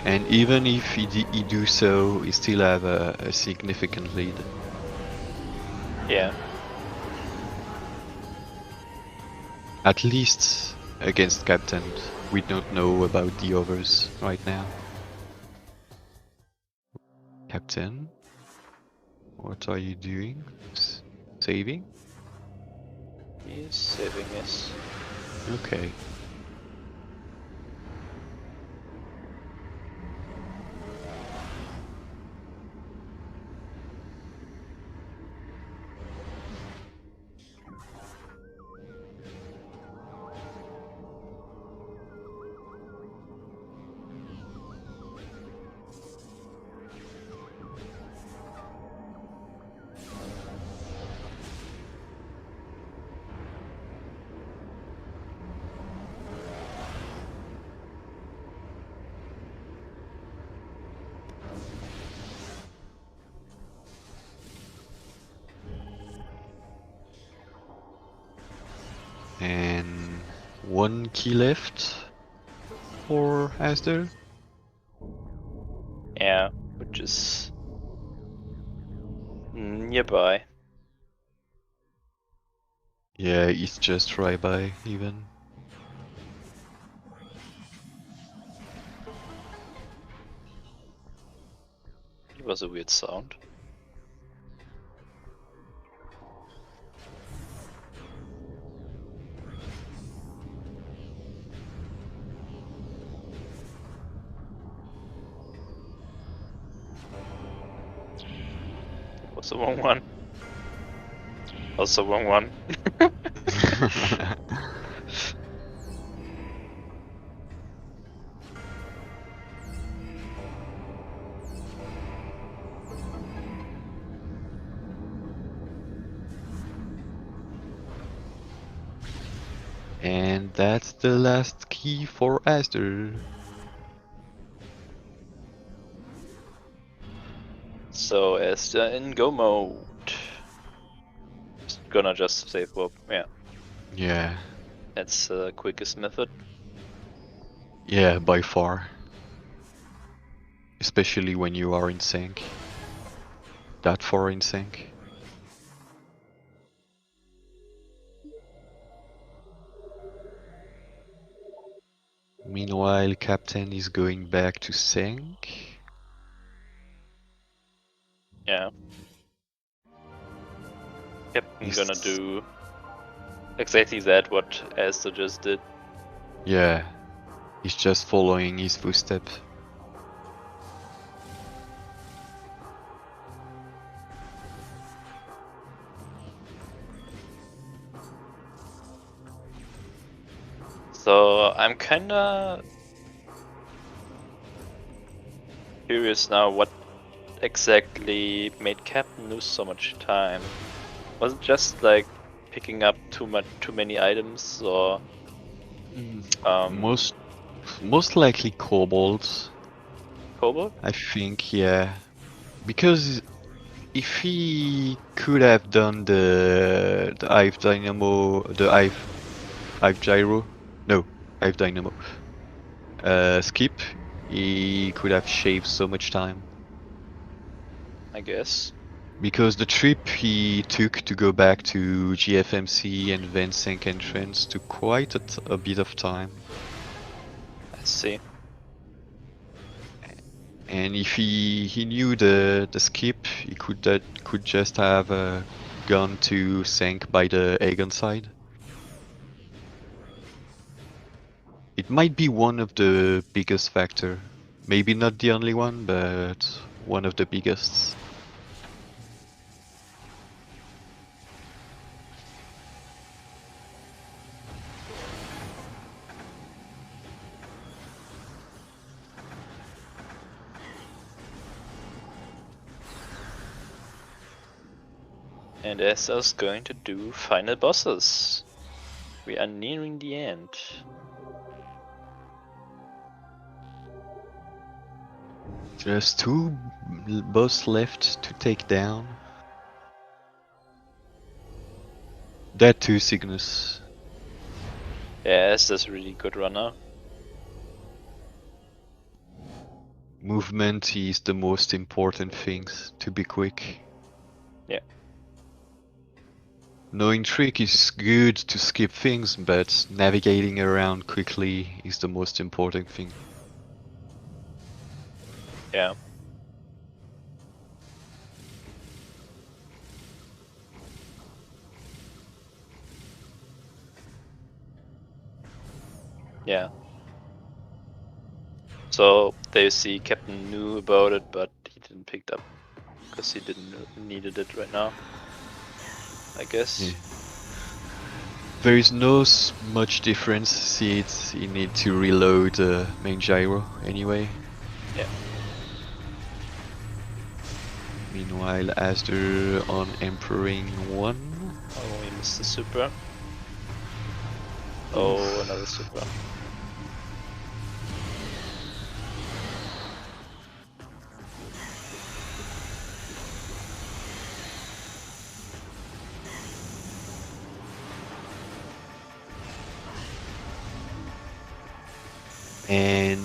And even if he do so, he still have a significant lead. Yeah. At least against Captain. We don't know about the others right now. Captain, what are you doing? Saving? He's saving us. Okay. And one key left for Asder. Yeah, which is nearby. Yeah, he's just right by even. It was a weird sound. It was the wrong one. Also wrong one. And that's the last key for Asder. So as in go mode. Just gonna just save warp. Yeah, Yeah, that's the quickest method. yeah, by far. Especially when you are in sync. That far in sync. Meanwhile, Captain is going back to sync. Yeah. Captain gonna do exactly that what Asta just did. Yeah, he's just following his footstep. So I'm kinda curious now what exactly made Captain lose so much time. Was it just like picking up too many items, or Most most likely Cobalt, Cobalt? I think, yeah. Because if he could have done the Hive Dynamo, the Hive Gyro, no, Hive Dynamo, skip, he could have shaved so much time. I guess. Because the trip he took to go back to GFMC and then sync entrance took quite a bit of time. I see. And if he knew the skip, he could just have gone to Sank by the Aegon side. It might be one of the biggest factor. Maybe not the only one, but one of the biggest. And as I was going to do final bosses, we are nearing the end. Just two boss left to take down. That too, Cygnus. Yes, that's a really good runner. Movement is the most important thing, to be quick. Yeah. Knowing trick is good to skip things, but navigating around quickly is the most important thing. Yeah. Yeah. So they see Captain knew about it, but he didn't pick it up because he didn't needed it right now, I guess. Yeah. There is no much difference, see you need to reload the main gyro anyway. Yeah. Meanwhile, Asder on Emperoring 1. Oh, we missed the super. Oh, another super. And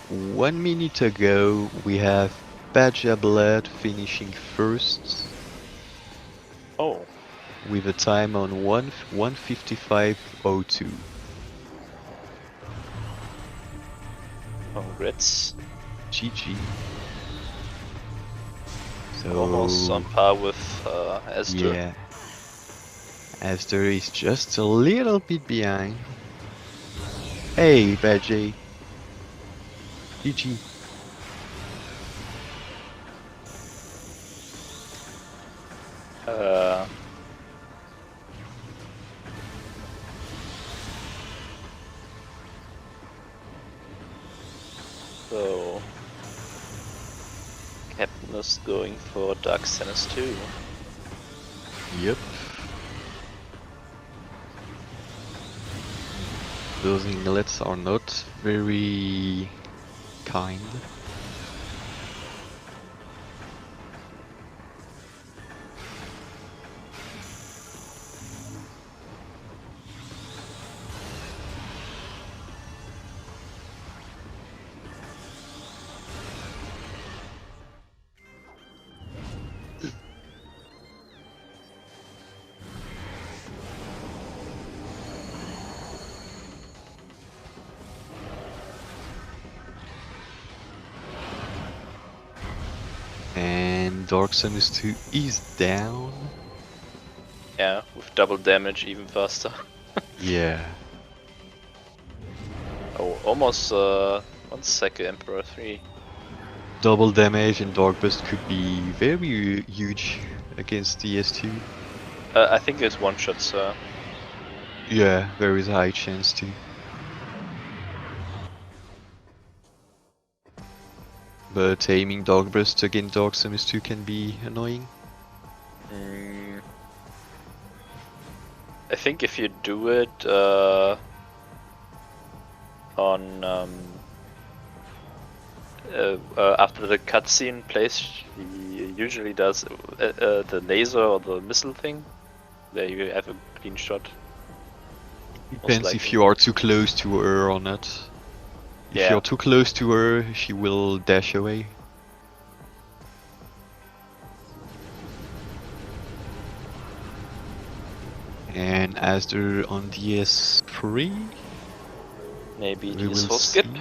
1 minute ago, we have Badger Blood finishing first Oh, with a time on 1:55:02. congrats. GG. So Almost on par with Esther. yeah, Asder is just a little bit behind. Hey, Badger. GG. So Captain is going for Dark Sense too. Yep. Those inglets are not very kind. And Dark Sun is down. Yeah, with double damage even faster. Yeah. Oh, almost 1 second Emperor 3. Double damage and Dark Burst could be very huge against the S2. I think it's one shot, so Yeah, there is a high chance too. But aiming Dark Burst against Dark Summers 2 can be annoying. I think if you do it on after the cutscene plays, he usually does the laser or the missile thing. There you have a clean shot. Depends if you are too close to her or not. If Yeah. you're too close to her, she will dash away. And Asder on DS3. Maybe We will DS4 skip. see.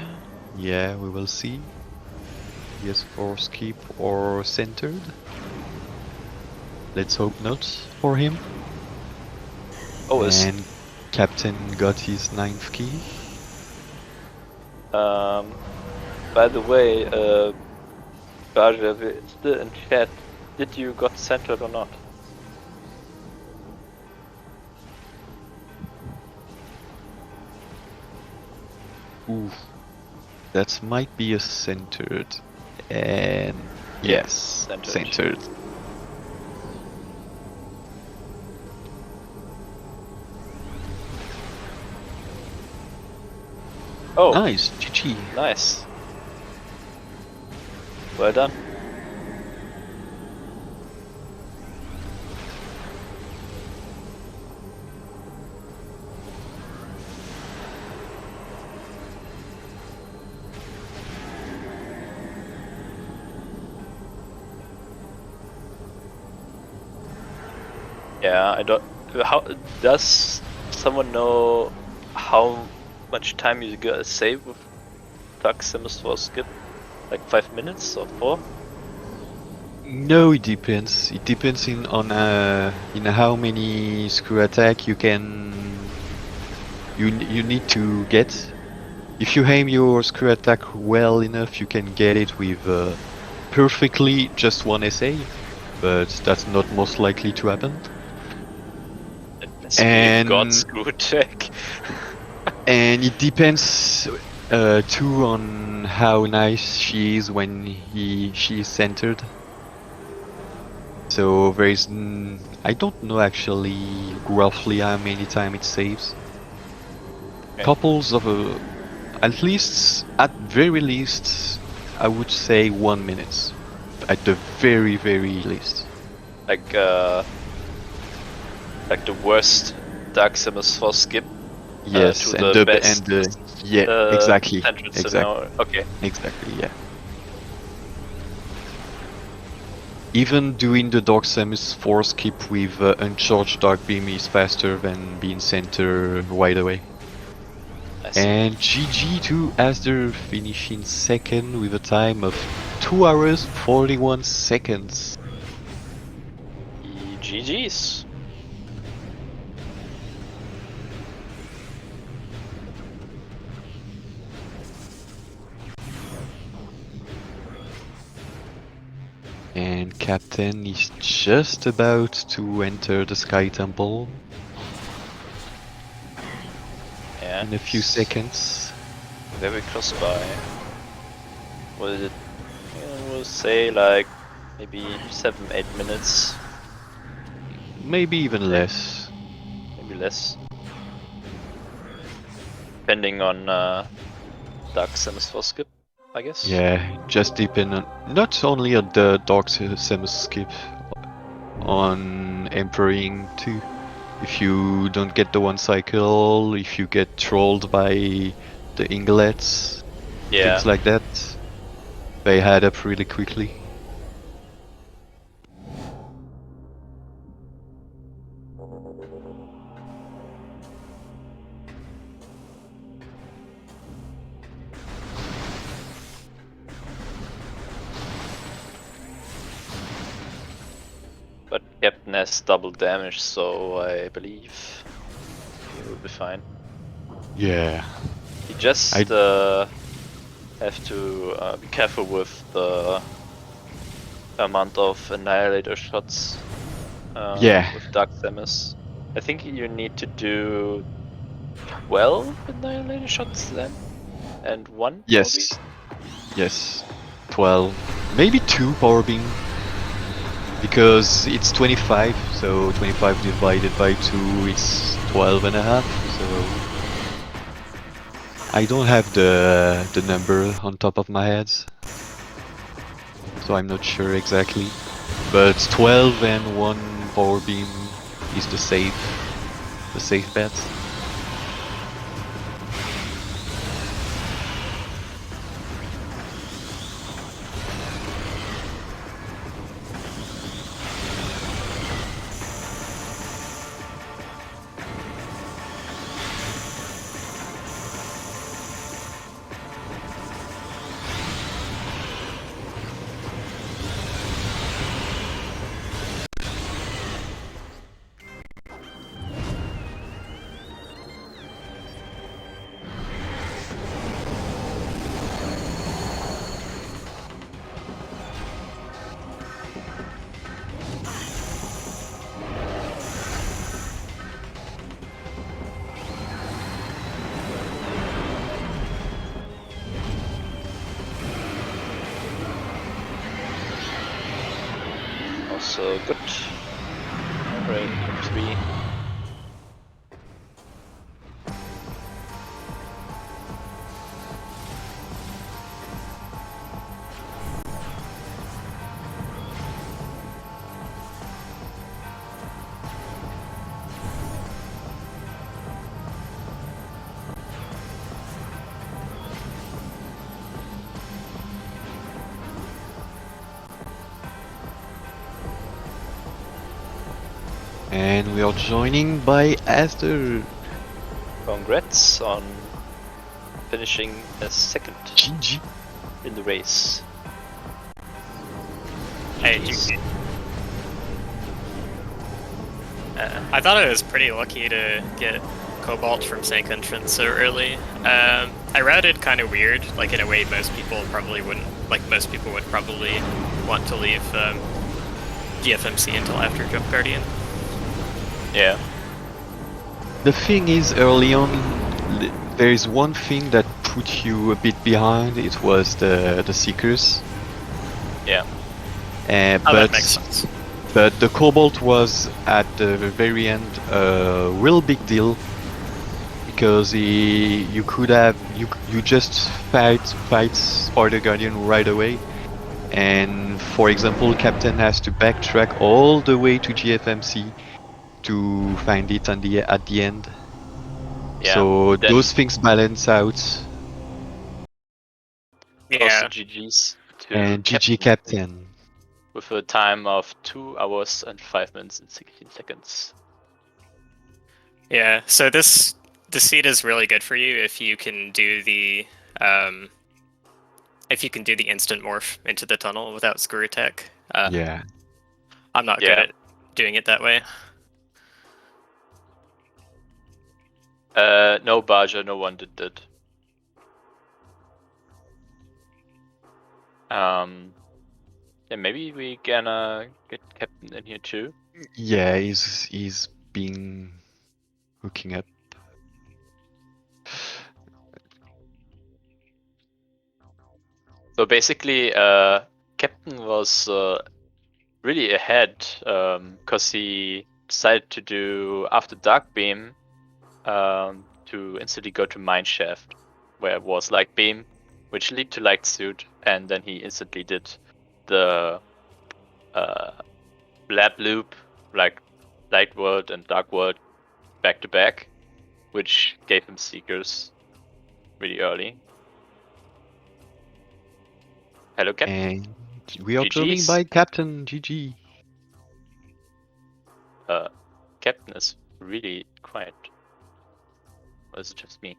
Yeah, we will see. Yes, for skip or centered. Let's hope not for him. Oh, is And Captain got his 9th key. by the way, Baja, we're still in chat. Did you got centered or not? Ooh, that might be a centered. And yes, centered. Oh, Nice, GG. nice. Well done. Yeah, I don't. How does someone know how much time you gotta save with Dark Sims for skip? Like 5 minutes or 4? No, it depends. It depends on how many screw attack you need to get. If you aim your screw attack well enough, you can get it with perfectly just one SA, but that's not most likely to happen. That's really god screw attack. And it depends too on how nice she is when she is centered. So there is I don't know actually roughly how many time it saves. Okay. Couples of at very least, I would say 1 minute. At the very least. Like the worst Dark Sims for skip. Yes, to and the the best. exactly. Okay. Exactly, yeah. Even doing the Dark Sims 4 skip with Uncharged Dark Beam is faster than being center right away. And GG to Asder finishing second with a time of 2 hours 41 seconds. GG's. And Captain is just about to enter the Sky Temple. Yeah. In a few seconds. Very close by. What is it? We'll say like maybe 7-8 minutes. Maybe even less. Maybe less. Depending on Dark Sims for skip, I guess. Yeah, just depend on not only on the Dark Sims skip, on Emperoring too. If you don't get the one cycle, if you get trolled by the inglets, things like that, they add up really quickly. But Captain has double damage, so I believe he will be fine. Yeah. He just have to be careful with the amount of Annihilator shots with Dark Sims. I think you need to do 12 Annihilator shots then? And 1 Power Beam? Yes. 12. Maybe 2 Power Beam. Because it's 25, so 25 divided by 2 is 12 and a half, so I don't have the number on top of my head, so I'm not sure exactly. But 12 and 1 Power Beam is the safe bet. So good. Right, 3. And we are joining by Aster. Congrats on finishing a second GG. in the race. Hey, Jeez. I thought I was pretty lucky to get Cobalt from Sank Entrance so early. I routed kind of weird, like in a way most people probably wouldn't. Like most people would probably want to leave GFMC until after Jump Guardian. Yeah. The thing is, early on, there is one thing that put you a bit behind. It was the Seekers. Yeah. Oh, that makes sense. But the Cobalt was at the very end a real big deal because you could have you just fight Spider Guardian right away, and for example, Captain has to backtrack all the way to GFMC to find it at the end. Yeah. So then those things balance out. Yeah. also GG's to And GG Captain. with a time of 2 hours and 5 minutes and 16 seconds. Yeah. So the seed is really good for you if you can do the instant morph into the tunnel without screw attack. Yeah. I'm not good at doing it that way. No Baja, no one did that. Yeah, maybe we gonna get Captain in here too. Yeah, he's been hooking up. So basically, Captain was really ahead because he decided to do after Dark Beam to instantly go to Mineshaft, where it was Light Beam, which lead to Light Suit, and then he instantly did the lab loop, like Light World and Dark World, back to back, which gave him Seekers really early. Hello, Captain. And we are joining GG's. by Captain. GG. Captain is really quiet. Or is it just me?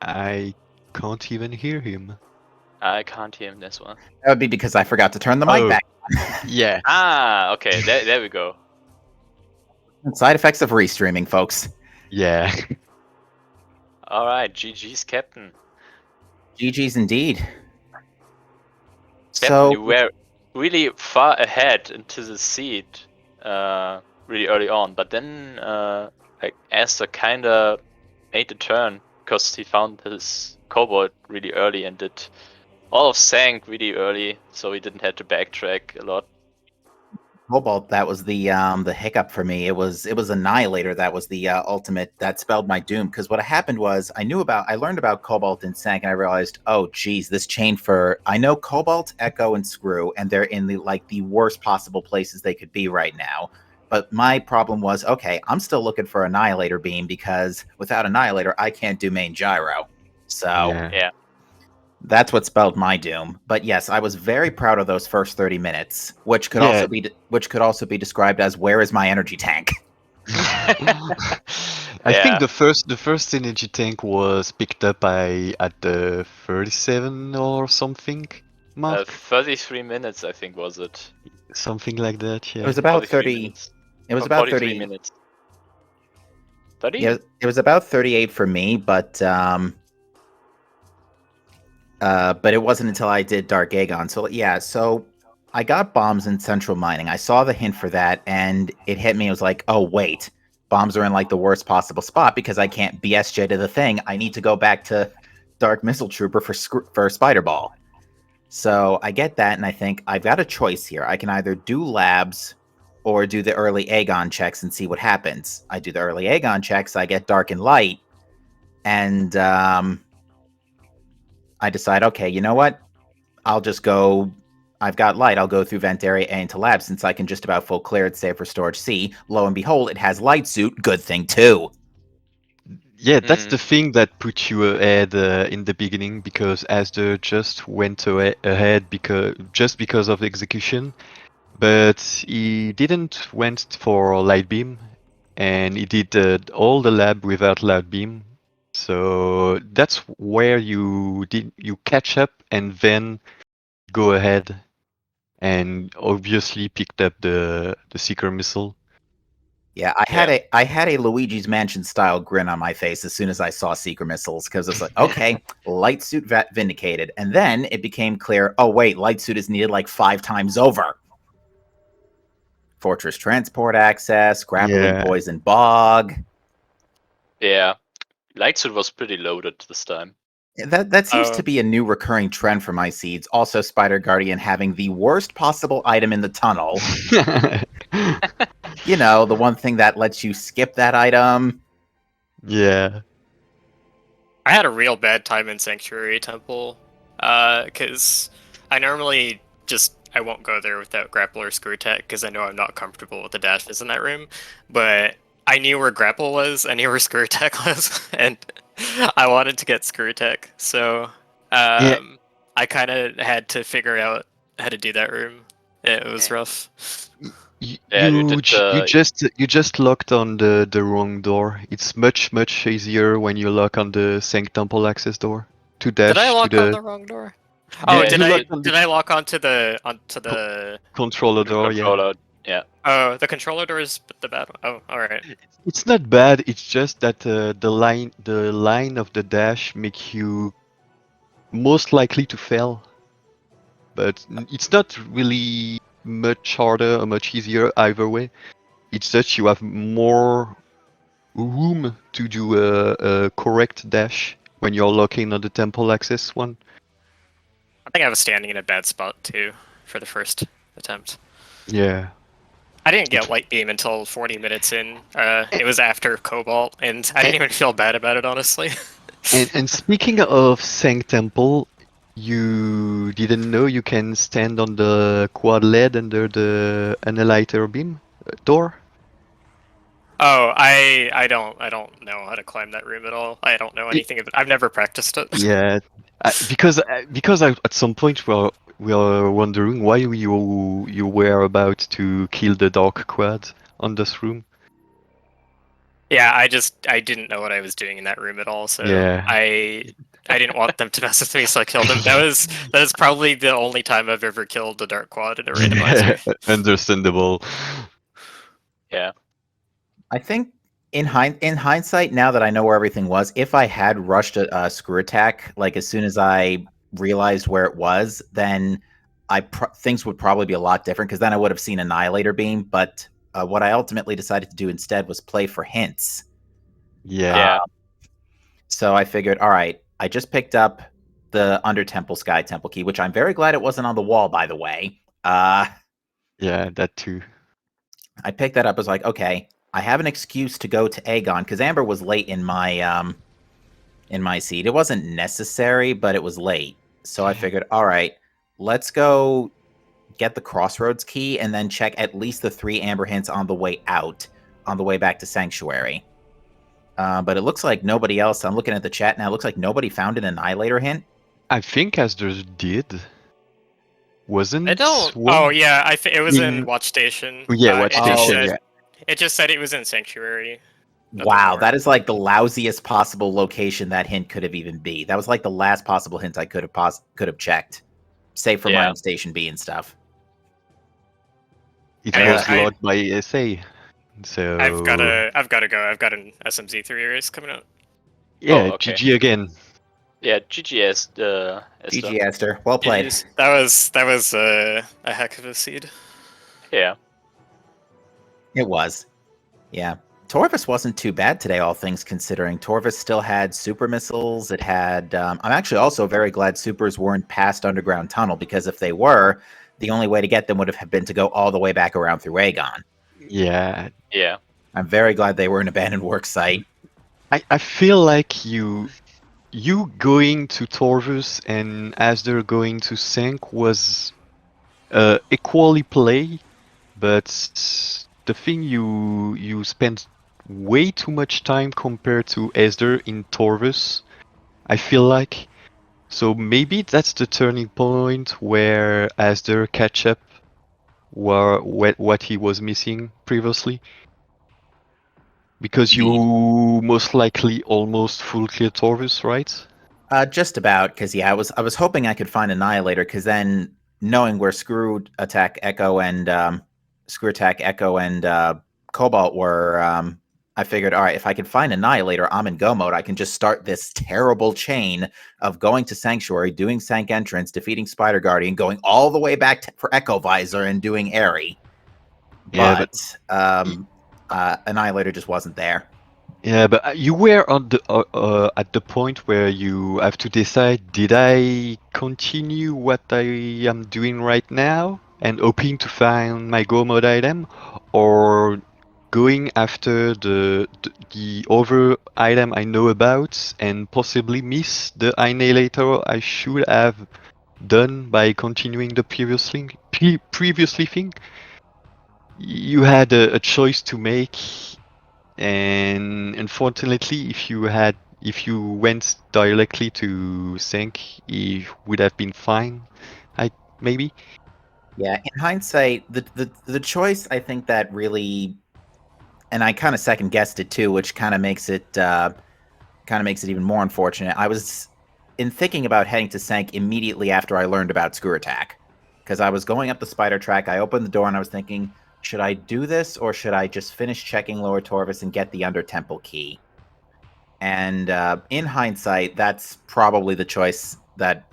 I can't even hear him. I can't hear him this one. That would be because I forgot to turn the mic back. Yeah. Ah, okay, there we go. Side effects of restreaming, folks. Yeah. Alright, GG's Captain. GG's indeed. Captain, So you were really far ahead into the seed really early on, but then like Aster kinda made the turn because he found his Cobalt really early and did all of Sank really early, so he didn't have to backtrack a lot. Cobalt, that was the hiccup for me. It was Annihilator that was the ultimate that spelled my doom. Because what happened was I learned about Cobalt and Sank, and I realized, oh geez, this chain for I know Cobalt, Echo, and Screw, and they're in the worst possible places they could be right now. But my problem was, okay, I'm still looking for Annihilator Beam because without Annihilator, I can't do main gyro. So Yeah. that's what spelled my doom. But yes, I was very proud of those first 30 minutes, which could also be described as where is my energy tank? I think the first energy tank was picked up at the 37 or something mark. 33 minutes, I think, was it? Something like that. Yeah. It was about 43 30. minutes. It was Or about 43 30 minutes. 30? Yeah, it was about 38 for me, but it wasn't until I did Dark Aegon. So yeah, so I got bombs in Central Mining. I saw the hint for that, and it hit me. It was like, oh wait, bombs are in like the worst possible spot because I can't BSJ to the thing. I need to go back to Dark Missile Trooper for Spider Ball. So I get that, and I think I've got a choice here. I can either do labs or do the early Aegon checks and see what happens. I do the early Aegon checks, I get dark and light, and I decide, okay, you know what? I'll just go. I've got light. I'll go through vent area A into lab since I can just about full clear it, save for storage C. Lo and behold, it has light suit. Good thing too. Yeah, that's the thing that put you ahead in the beginning, because Asder just went ahead because of execution, but he didn't went for light beam, and he did all the lab without light beam. So that's where you catch up and then go ahead, and obviously picked up the seeker missile. Yeah, I had a Luigi's Mansion style grin on my face as soon as I saw Seeker missiles because it's like, okay, light suit vindicated, and then it became clear. Oh wait, light suit is needed like 5 times over. Fortress transport access, grappling Yeah. poison bog. Yeah, Lightsuit was pretty loaded this time. That seems to be a new recurring trend for my seeds. Also, Spider Guardian having the worst possible item in the tunnel. You know, the one thing that lets you skip that item. Yeah. I had a real bad time in Sanctuary Temple, because I normally I won't go there without grapple or screw attack because I know I'm not comfortable with the dashes in that room. But I knew where grapple was, I knew where screw attack was, and I wanted to get screw attack. So Yeah. I kind of had to figure out how to do that room. It was rough. You You just locked on the wrong door. It's much easier when you lock on the Sank Temple access door to dash Did I to lock on the the wrong door? Oh, Yeah, did you I locked on did the I lock onto the controller the door. Yeah. controller. Yeah. Oh, the controller door is the bad one. Oh, all right. It's not bad. It's just that the line of the dash make you most likely to fail. But it's not really much harder or much easier either way. It's that you have more room to do a correct dash when you're locking on the temple access one. I think I was standing in a bad spot too for the first attempt. Yeah. I didn't get light beam until 40 minutes in. It was after Cobalt, and I didn't even feel bad about it, honestly. And speaking of Sang Temple, you didn't know you can stand on the quad lead under the Analyzer beam door? Oh, I don't know how to climb that room at all. I don't know It- anything of it. I've never practiced it. Yeah, because at some point we are wondering why you were about to kill the dark quad on this room. Yeah, I didn't know what I was doing in that room at all, so Yeah. I didn't want them to mess with me, so I killed them. That is probably the only time I've ever killed a dark quad in a randomizer. Yeah, understandable. Yeah. I think in hindsight, now that I know where everything was, if I had rushed a screw attack, like as soon as I realized where it was, then things would probably be a lot different because then I would have seen Annihilator Beam. But what I ultimately decided to do instead was play for hints. Yeah. So I figured, all right, I just picked up the Under Temple Sky Temple key, which I'm very glad it wasn't on the wall, by the way. Yeah, that too. I picked that up. I was like, okay, I have an excuse to go to Aegon because Amber was late in my seed. It wasn't necessary, but it was late. So I figured, all right, let's go get the Crossroads key and then check at least the 3 Amber hints on the way out, on the way back to Sanctuary. But it looks like nobody else. I'm looking at the chat now. It looks like nobody found an Annihilator hint. I think Asders did. Wasn't I don't. one? Oh yeah, it was in Watch Station. Yeah, Watch It just Station. said, it just said it was in Sanctuary. Nothing Wow, more. that is like the lousiest possible location that hint could have even be. That was like the last possible hint I could have checked, save for mine Station B and stuff. It Anyway, was logged by SA. So I've got to go. I've got an SMZ3 race coming out. yeah, Oh, okay. GG again. Yeah, GGS. GG Esther, well played. GGs. That was a heck of a seed. Yeah. It was, yeah. Torvis wasn't too bad today, all things considering. Torvis still had super missiles. It had. I'm actually also very glad supers weren't past underground tunnel, because if they were, the only way to get them would have been to go all the way back around through Aegon. Yeah, Yeah. I'm very glad they were an abandoned work site. I feel like you going to Torvus and Asder going to Sync was equally play, but the thing you spent way too much time compared to Asder in Torvus, I feel like. So maybe that's the turning point where Asder catch up what he was missing previously. Because Indeed. you most likely almost full clear Torvus, right? Just about, because I was hoping I could find Annihilator, because then knowing where Screw Attack Echo and Cobalt were, I figured, all right, if I can find Annihilator, I'm in go mode. I can just start this terrible chain of going to Sanctuary, doing Sank Entrance, defeating Spider Guardian, going all the way back for Echo Visor and doing Airy. Yeah, Annihilator just wasn't there. Yeah, but you were on the at the point where you have to decide: did I continue what I am doing right now and hoping to find my go mode item, or going after the other item I know about and possibly miss the annihilator I should have done by continuing the previously thing? You had a choice to make, and unfortunately, if you went directly to Sync, it would have been fine. Maybe. Yeah, in hindsight, the choice I think that really, and I kind of second guessed it too, which kind of makes it even more unfortunate. I was in thinking about heading to Sank immediately after I learned about Screw Attack, because I was going up the spider track. I opened the door and I was thinking, should I do this or should I just finish checking Lower Torvus and get the Under Temple key? And in hindsight, that's probably the choice that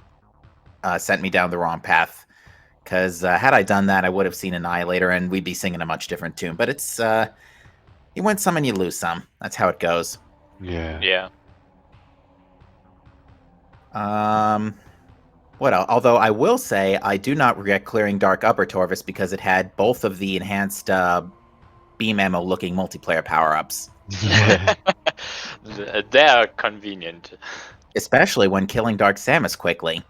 sent me down the wrong path. Because had I done that, I would have seen Annihilator and we'd be singing a much different tune. But it's you win some and you lose some. That's how it goes. Yeah. Yeah. What else? Although I will say I do not regret clearing Dark Upper Torvus, because it had both of the enhanced beam ammo looking multiplayer power-ups. Yeah. They're convenient. Especially when killing Dark Samus quickly.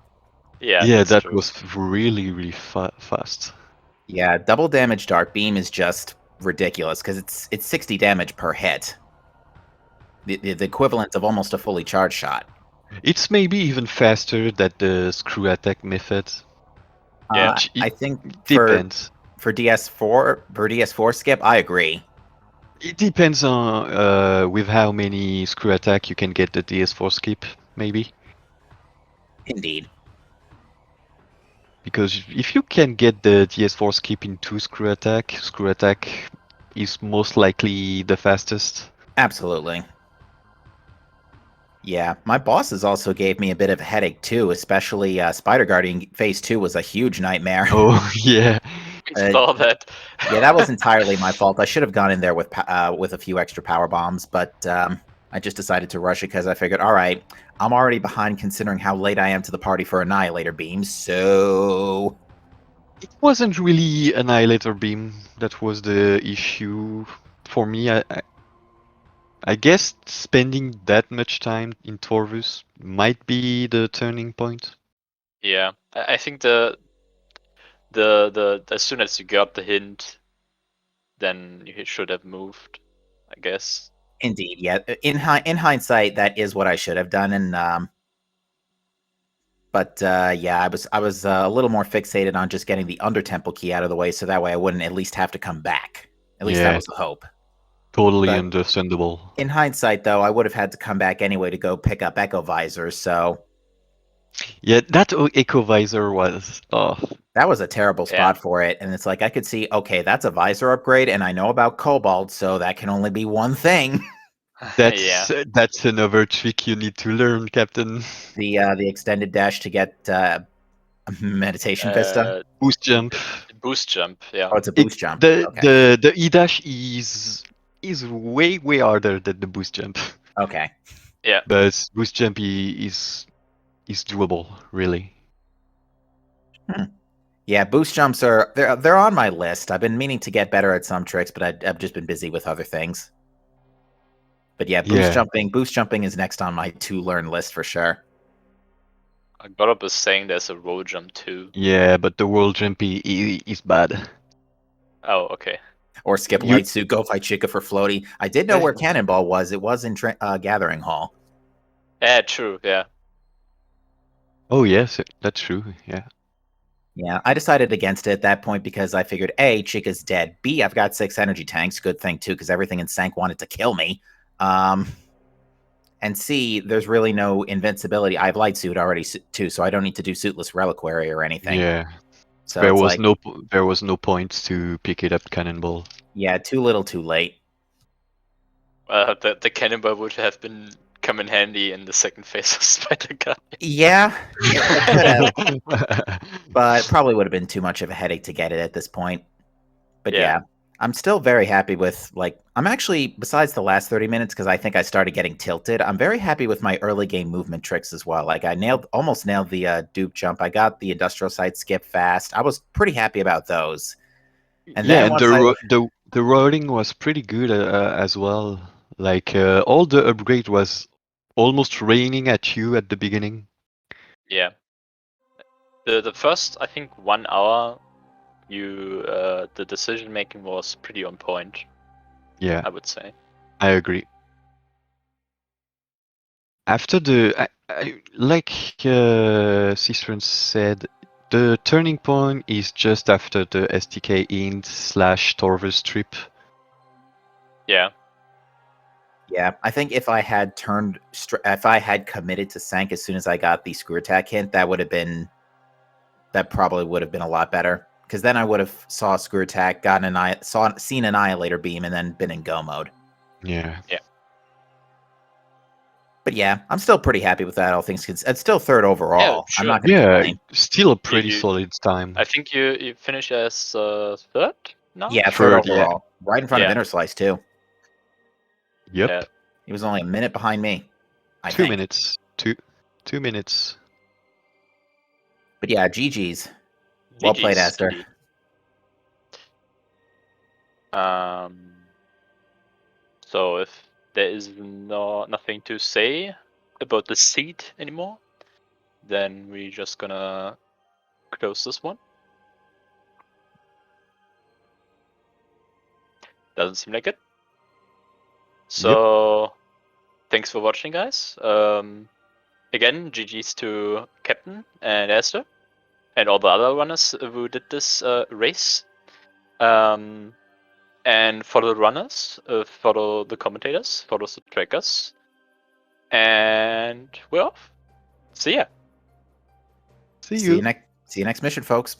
Yeah, Yeah, that's that true. was really fast. Yeah, double damage Dark Beam is just ridiculous, because it's 60 damage per hit. The equivalent of almost a fully charged shot. It's maybe even faster than the Screw Attack method. Yeah. I think Depends. for DS4 skip, I agree. It depends on with how many Screw Attack you can get the DS4 skip, maybe. Indeed. Because if you can get the DS4 skip in 2 Screw Attack is most likely the fastest. Absolutely. Yeah, my bosses also gave me a bit of a headache too, especially Spider Guardian Phase 2 was a huge nightmare. Oh, yeah. I saw that. Yeah, that was entirely my fault. I should have gone in there with a few extra power bombs, but I just decided to rush it because I figured, all right, I'm already behind considering how late I am to the party for Annihilator Beams, so... It wasn't really Annihilator Beam that was the issue for me. I guess spending that much time in Torvus might be the turning point. Yeah, I think the as soon as you got the hint, then you should have moved, I guess. Indeed, yeah. In hindsight, that is what I should have done, and but yeah, I was a little more fixated on just getting the Under Temple key out of the way, so that way I wouldn't at least have to come back. At least that Yeah. was the hope. Totally But understandable. in hindsight, though, I would have had to come back anyway to go pick up Echo Visor, so Yeah, that Echo Visor was. Oh, that was a terrible spot for it. And it's like I could see, okay, that's a visor upgrade, and I know about Cobalt, so that can only be one thing. that's another trick you need to learn, Captain. The extended dash to get Meditation Vista. Boost jump. Boost jump, yeah. Oh, it's a boost jump. The Okay. the E dash is is way harder than the boost jump. Okay. Yeah. But boost jump is doable, really. Yeah, boost jumps are they're on my list. I've been meaning to get better at some tricks, but I've just been busy with other things. But yeah, boost jumping is next on my to learn list for sure. Gorup is saying there's a roll jump too. Yeah, but the world jump is bad. Oh, okay. Or skip You- light suit, go fight Chica for floaty. I did know where Cannonball was. It was in Gathering Hall. Yeah, true. Yeah. Oh yes, that's true. Yeah. Yeah, I decided against it at that point because I figured A, Chica's dead. B, I've got 6 energy tanks. Good thing too, because everything in Sank wanted to kill me. And C, there's really no invincibility. I have light suit already too, so I don't need to do suitless reliquary or anything. Yeah. So there it's was like, there was no point to pick it up Cannonball. yeah, too little, too late. The cannonball would have been come in handy in the second phase of Spider Guy. Yeah, it could have, but probably would have been too much of a headache to get it at this point. But yeah, I'm still very happy with, like, I'm actually, besides the last 30 minutes, because I think I started getting tilted, I'm very happy with my early game movement tricks as well. Like, I almost nailed the dupe jump. I got the industrial site skip fast. I was pretty happy about those. And yeah, then and once I... the rolling was pretty good as well. Like all the upgrade was almost raining at you at the beginning. Yeah. The first, I think, 1 hour, the decision making was pretty on point. Yeah, I would say. I agree. After like Cistern said, the turning point is just after the STK int / Torvus trip. Yeah. Yeah, I think if I had if I had committed to Sank as soon as I got the screw attack hint, that probably would have been a lot better. Because then I would have saw screw attack, seen Annihilator beam, and then been in go mode. Yeah. Yeah. But yeah, I'm still pretty happy with that. All things considered, it's still third overall. sure. I'm not gonna complain. Still a pretty You- solid time. I think you finish as third now. Yeah, third Third, yeah. overall, right in front of Yeah. Inner Slice too. Yep. Yeah. He was only a minute behind me. I 2 think. minutes. 2 minutes. But yeah, GG's. Well played, GG's, Esther. GG. So if there is nothing to say about the seed anymore, then we're just gonna close this one. Doesn't seem like it. So thanks for watching, guys. Again, GG's to Captain and Esther and all the other runners who did this race. And follow the runners, follow the commentators, follow the trackers, and we're off. See ya. See See you. you next mission, folks.